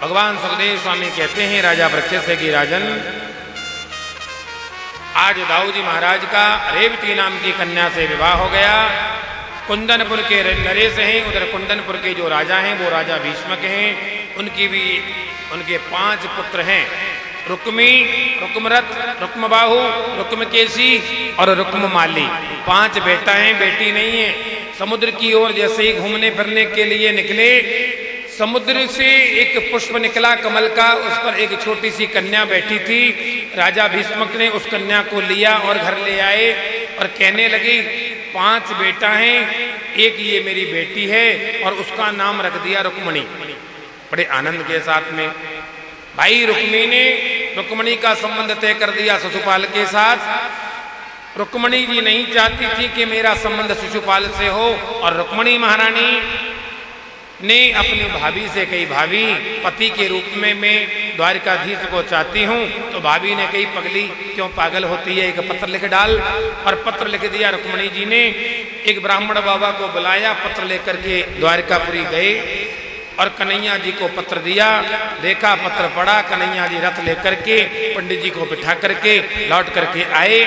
[SPEAKER 1] भगवान सुखदेव स्वामी कहते हैं राजा वृक्षस्य की राजन, आज दाऊ जी महाराज का रेवती नाम की कन्या से विवाह हो गया। कुंदनपुर के नरेश हैं, उधर कुंदनपुर के जो राजा हैं वो राजा भीष्मक हैं। उनके 5 पुत्र हैं, रुक्मी, रुक्मरथ, रुक्मबाहु, रुक्मकेशी और रुक्ममाली। 5 बेटा हैं, बेटी नहीं है। समुद्र की ओर जैसे ही घूमने फिरने के लिए निकले, समुद्र से एक पुष्प निकला कमल का, उस पर एक छोटी सी कन्या बैठी थी। राजा भीष्मक ने उस कन्या को लिया और घर ले आए और कहने लगे, 5 बेटा हैं, एक ये मेरी बेटी है और उसका नाम रख दिया रुक्मणी। बड़े आनंद के साथ में भाई रुक्मणी का संबंध तय कर दिया शिशुपाल के साथ। रुक्मणी जी नहीं चाहती थी कि मेरा संबंध शिशुपाल से हो। और रुक्मणी महारानी ने अपनी भाभी से कही, भाभी पति के रूप में मैं द्वारकाधीश को चाहती हूँ। तो भाभी ने कही, पगली क्यों पागल होती है, एक पत्र लिख डाल। और पत्र लिख दिया। रुक्मणी जी ने एक ब्राह्मण बाबा को बुलाया, पत्र लेकर के द्वारकापुरी गए और कन्हैया जी को पत्र दिया। देखा, पत्र पढ़ा, कन्हैया जी रथ लेकर के पंडित जी को बिठा करके लौट करके आए।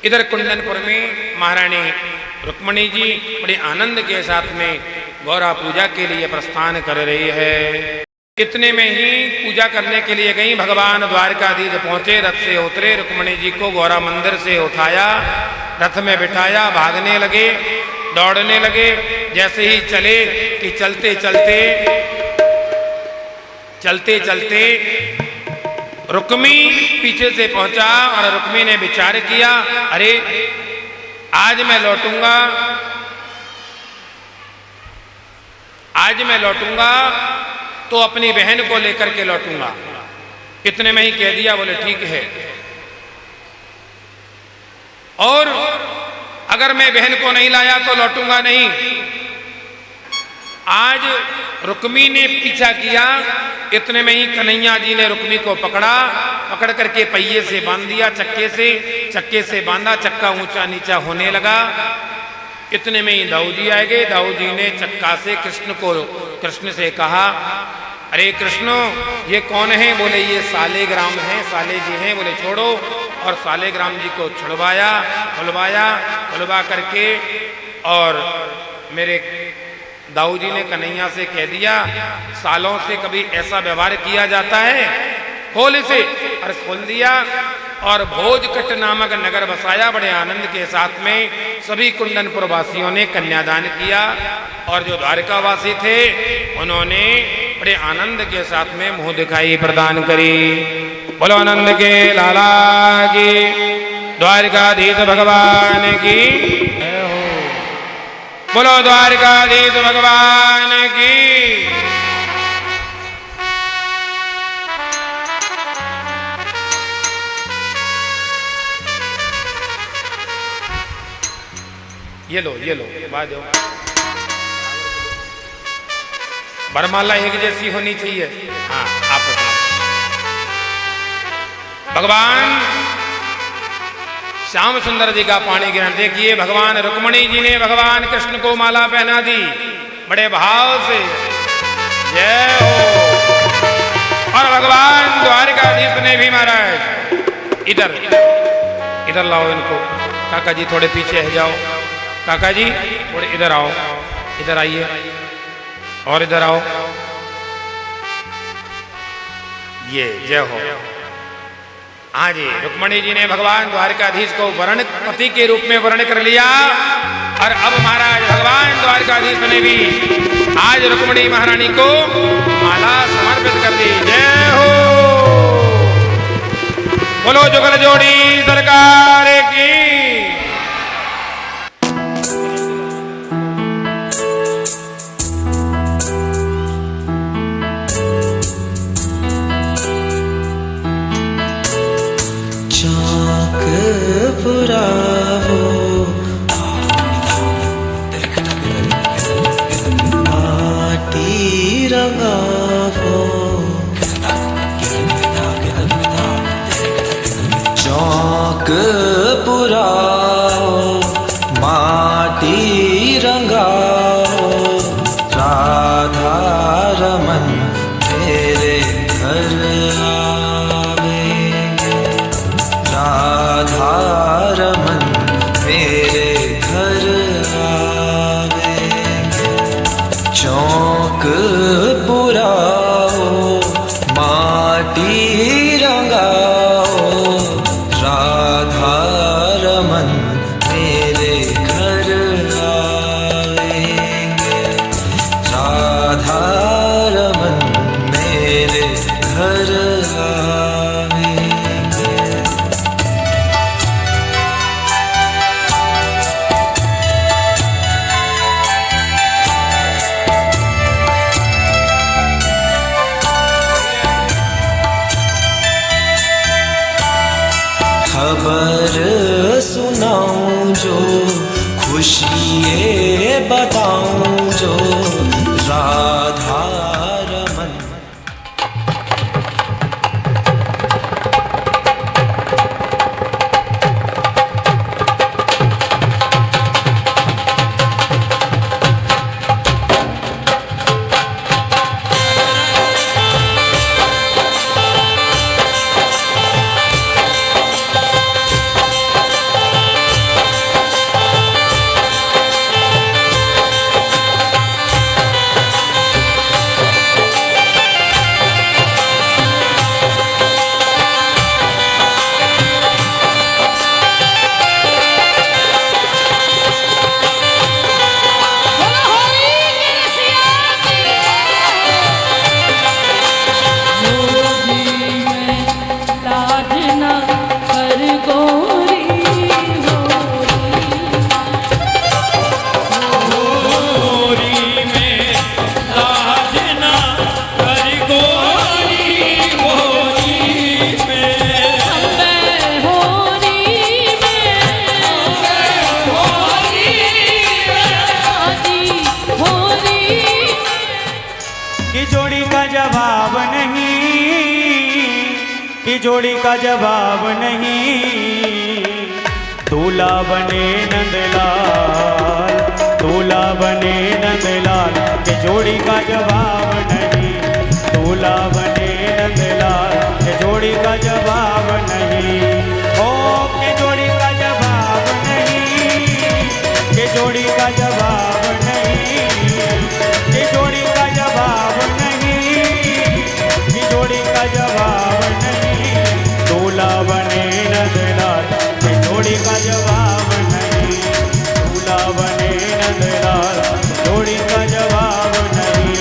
[SPEAKER 1] इधर कुंदनपुर में महारानी रुक्मणी जी बड़े आनंद के साथ में गौरा पूजा के लिए प्रस्थान कर रही है। इतने में ही पूजा करने के लिए गई। भगवान द्वारकाधीश पहुंचे, रथ से उतरे, रुक्मणी जी को गौरा मंदिर से उठाया, रथ में बिठाया, भागने लगे, दौड़ने लगे। जैसे ही चले कि चलते चलते रुक्मी पीछे से पहुंचा और रुक्मी ने विचार किया, अरे आज मैं लौटूंगा तो अपनी बहन को लेकर के लौटूंगा। इतने में ही कह दिया, बोले ठीक है। और अगर मैं बहन को नहीं लाया तो लौटूंगा नहीं। आज रुक्मी ने पीछा किया, इतने में ही कन्हैया जी ने रुक्मी को पकड़ा, पकड़ करके पहिए से बांध दिया, चक्के से बांधा, चक्का ऊंचा नीचा होने लगा। इतने में ही दाऊ जी आ गए। दाऊ जी ने चक्का से कृष्ण से कहा, अरे कृष्ण ये कौन है? बोले ये सालेग्राम हैं, साले जी हैं। बोले छोड़ो, और सालेग्राम जी को खुलवा करके, और मेरे दाऊ जी ने कन्हैया से कह दिया, सालों से कभी ऐसा व्यवहार किया जाता है? खोल इसे। और खोल दिया, और भोजकट नामक नगर बसाया। बड़े आनंद के साथ में सभी कुंदनपुर वासियों ने कन्यादान किया, और जो द्वारकावासी थे उन्होंने बड़े आनंद के साथ में मुंह दिखाई प्रदान करी। बोलो आनंद के लाला की, द्वारकाधीश भगवान की, बोलो द्वारकाधीश भगवान की। ये लो बाजो। बरमाला एक जैसी होनी चाहिए। हाँ, आप भगवान श्याम सुंदर जी का पाणी ग्रहण देखिए। भगवान रुक्मणी जी ने भगवान कृष्ण को माला पहना दी बड़े भाव से, जय हो। और भगवान द्वारकाधीश ने भी महाराज इधर लाओ इनको। काका जी थोड़े पीछे है जाओ, काका जी थोड़े इधर आओ, इधर आइए, और इधर आओ। ये जय हो। हाँ जी, रुक्मणी जी ने भगवान द्वारकाधीश को वर्ण पति के रूप में वर्ण कर लिया, और अब महाराज भगवान द्वारकाधीश ने भी आज रुक्मणी महारानी को माला समर्पित कर दी। जय हो। बोलो जुगल जोड़ी सरकार की।
[SPEAKER 2] खबर सुनाऊं जो, खुशियाँ बताऊं जो, राधा रमन।
[SPEAKER 3] की जोड़ी का जवाब नहीं। दूल्हा बने नंदलाल, दूल्हा बने नंदलाल, के जोड़ी का जवाब नहीं। दूल्हा बने नंदलाल, के जोड़ी का जवाब नहीं। ओ के जोड़ी का जवाब नहीं, के जोड़ी का जवाब नहीं, के जोड़ी का जवाब नहीं, के जोड़ी का जवाब नहीं। दूल्हा बने नंदलाल, के जोड़ी का जवाब नहीं। दूल्हा बने नंदलाल, जोड़ी का जवाब नहीं।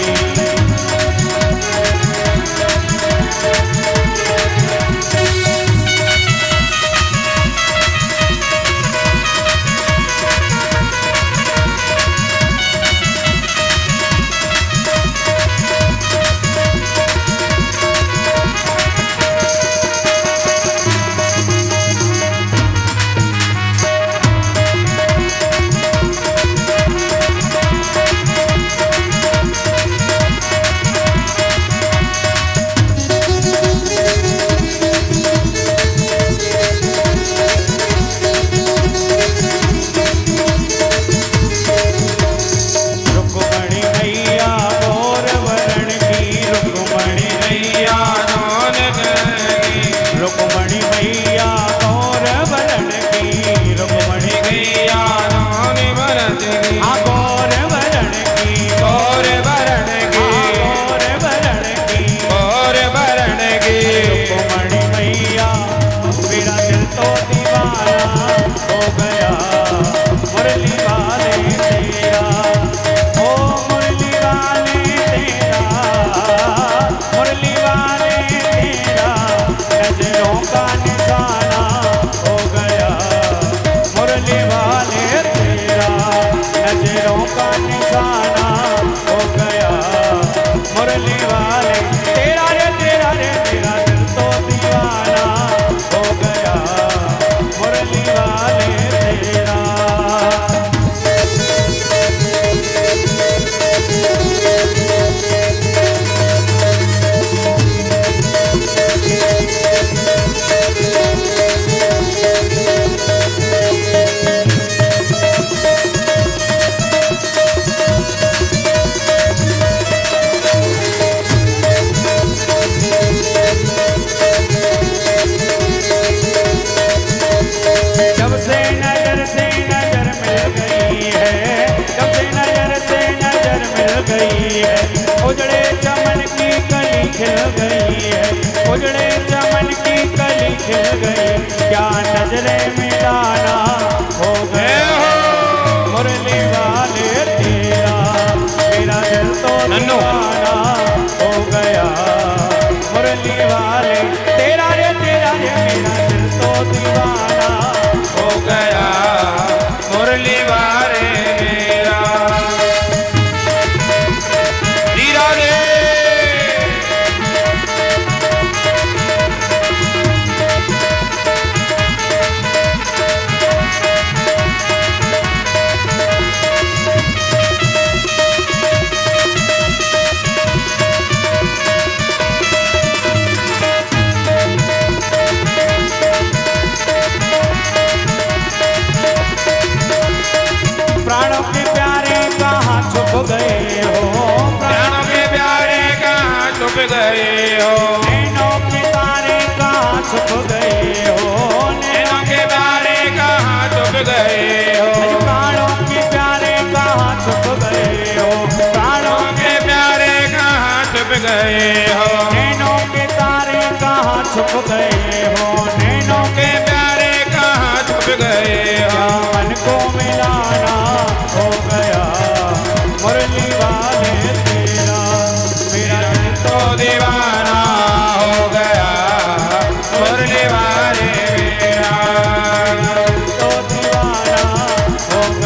[SPEAKER 3] उजड़े चमन की कली खिल गई है, उजड़े चमन की कली खिल गई। क्या नजरे मिलाना हो गया मुरली वाले तेरा, मेरा दिल तो दीवाना हो गया मुरली वाले तेरा रे, तेरा रे मेरा दिल तो दीवाना हो गया मुरली वाले मेरा। प्राणों के प्यारे कहाँ छुप गए हो,
[SPEAKER 1] प्राणों के प्यारे कहाँ छुप गए हो।
[SPEAKER 3] नैनों के तारे कहाँ छुप गए हो,
[SPEAKER 1] नैनों के प्यारे कहाँ छुप गए हो।
[SPEAKER 3] प्राणों के प्यारे कहाँ छुप गए हो, प्राणों
[SPEAKER 1] के प्यारे कहाँ छुप गए हो।
[SPEAKER 3] नैनों के तारे कहाँ छुप गए हो, नैनों
[SPEAKER 1] के प्यारे कहाँ छुप गए हो।
[SPEAKER 3] मन को मिलाना हो गया मुरली वाले तेरा, मेरा दिल तो
[SPEAKER 1] दीवाना हो गया मुरली वाले मेरा,
[SPEAKER 3] तो दीवाना हो गया।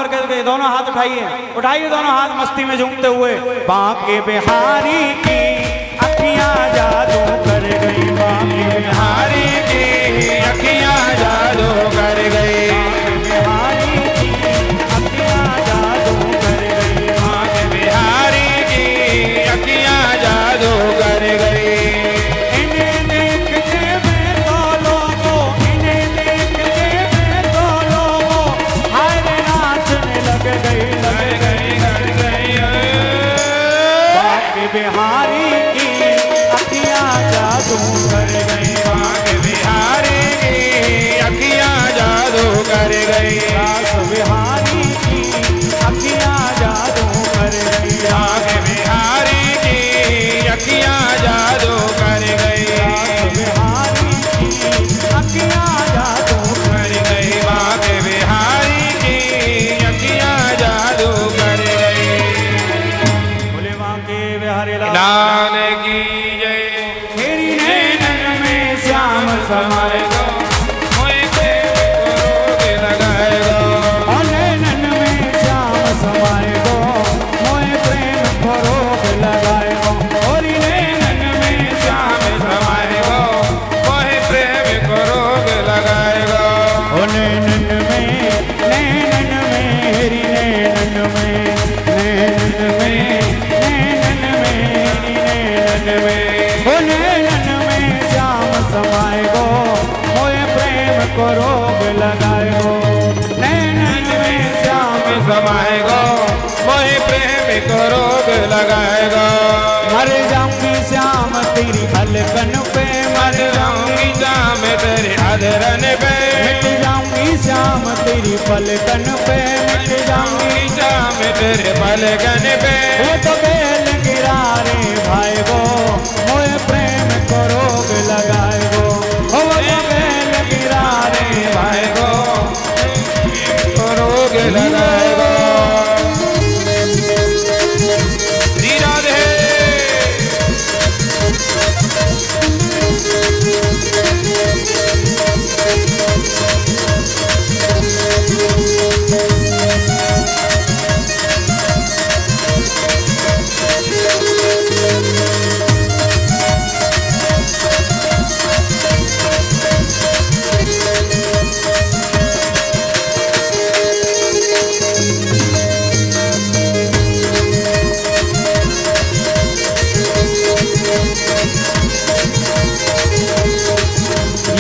[SPEAKER 3] ऊपर करके दोनों हाथ उठाइए, उठाइए दोनों हाथ मस्ती में झूमते हुए। बांके बिहारी की अखियां जादू कर गई, बांके बिहारी की अखियां जादू कर गई, बिहारी की अखियां जादू कर गई, बांके बिहारी की अखियां जादू कर गई। इन्हें देखते में तो लोगों, इन्हें देखते में तो लोगों हाय रे नाचने लग गई, लग गई, लग गई। बांके बिहारी की अखियां जादू कर गई, बांके बिहारी की अखियां जादू कर गई, रास बिहारी की अखियां जादू कर गई, बांके बिहारी की अखियां जादू कर गई, रास बिहारी की अखियां जादू कर गई, बांके बिहारी की अखियां जादू कर गई। बोले बांके बिहारी लाल की जय। तेरी नैनन में श्याम समाए गो, मोए प्रेम को रोग लगाए गो, और नैनन में श्याम समाए गो, मोए प्रेम को रोग लगाए गो, और नैनन में श्याम समाए गो, मोए प्रेम को रोग लगाए गो, ओ नैनन में, नैनन में, हेरी नैनन में, नैनन में, नैनन में, नैनन में, ओ नैनन में श्याम समाए गो, मोए प्रेम को रोग लगाए गो, नैनन में श्याम समाए गो, मोए प्रेम को रोग लगाए गो। मर जाऊंगी श्याम तेरी अलकन पे, मर जाऊंगी श्याम तेरे अधरन पे, मिट जाऊंगी श्याम तेरी पलकन पे, मिट जाऊंगी श्याम तेरे पलकन पे, वो तो बेल गिरा रे भाई गो, मोए प्रेम को रोग लगाए गो, वो तो बेल गिरा रे भाई गो, को रोग लगाए गो। श्री राधे।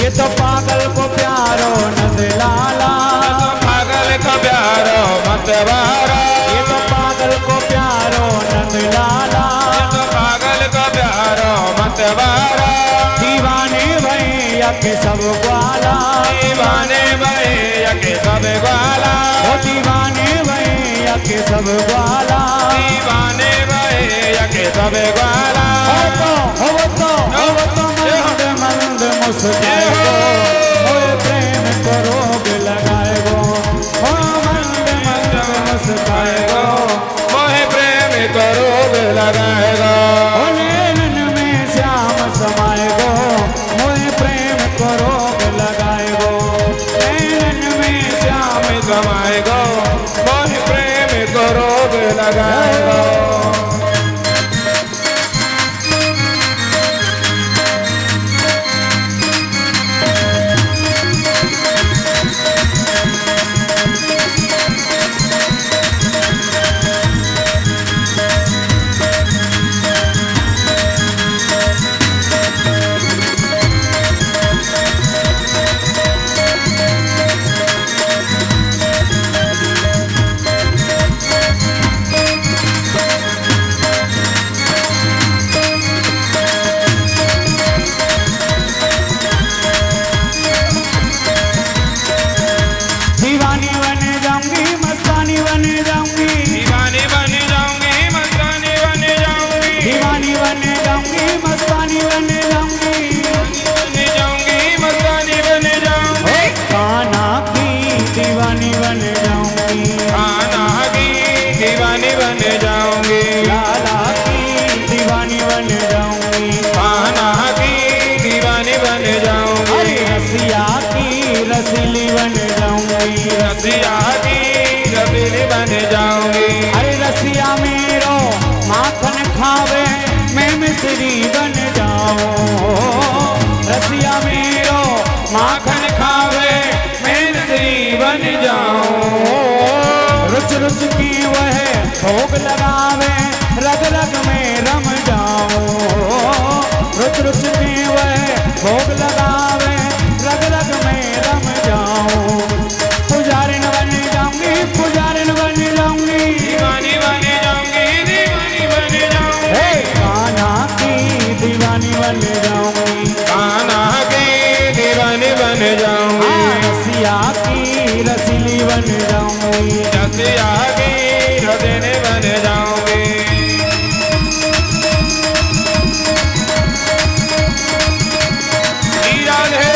[SPEAKER 3] ये तो पागल को प्यारो नंद लाला, तो पागल को प्यारो मतवारा, ये तो पागल को प्यारो नंद लाला, तो पागल को प्यारो मतवारा, दीवाने भैया के सब ग्वाला, दीवाने भैया के सब ग्वाला, ओ दीवाने भैया के सब ग्वाला, दीवाने भैया के सब ग्वाला, मंद मुस्काए गो, मोए प्रेम को रोग लगाए गो, ओ मंद मंद मुस्काए गो, मोए प्रेम को रोग लगाए गो, ओ नैनन में श्याम समाए गो, मोए प्रेम को रोग लगाए गो, नैनन में श्याम समाए गो, मोए प्रेम को रोग लगाए गो। रसिया की रबीली श्री बन जाऊं। रसिया मेरो माखन खावे मैं श्री बन जाऊं। रुच रुच की वह भोग लगावे रग रग में रम जाऊं। रुच रुच की वह भोग लगावे रग रग में रम जाऊं। पुजारिन बन जाऊंगी, पुजारिन बन जाऊंगी,
[SPEAKER 1] दीवानी बन जाऊंगी, दीवानी बन जाऊंगी।
[SPEAKER 3] हे कान्हा की दीवानी बन जाऊंगी।
[SPEAKER 1] कान्हा की दीवानी बन जाऊंगी।
[SPEAKER 3] रसिया की रसीली बन जाऊंगी।
[SPEAKER 1] रसिया की रसीली बन जाऊंगी। राधे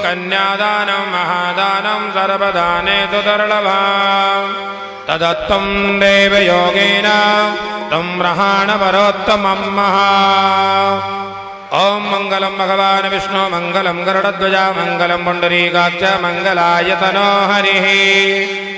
[SPEAKER 1] कन्यादानं महादानं सर्वदानेषु दुर्लभम् तदत्तं देवयोगेन तं प्रहाणपरोत्तमं महा। ॐ मङ्गलं भगवान् विष्णु मङ्गलं गरुडध्वज मङ्गलं पुण्डरीकाक्ष मङ्गलाय तनो हरिः।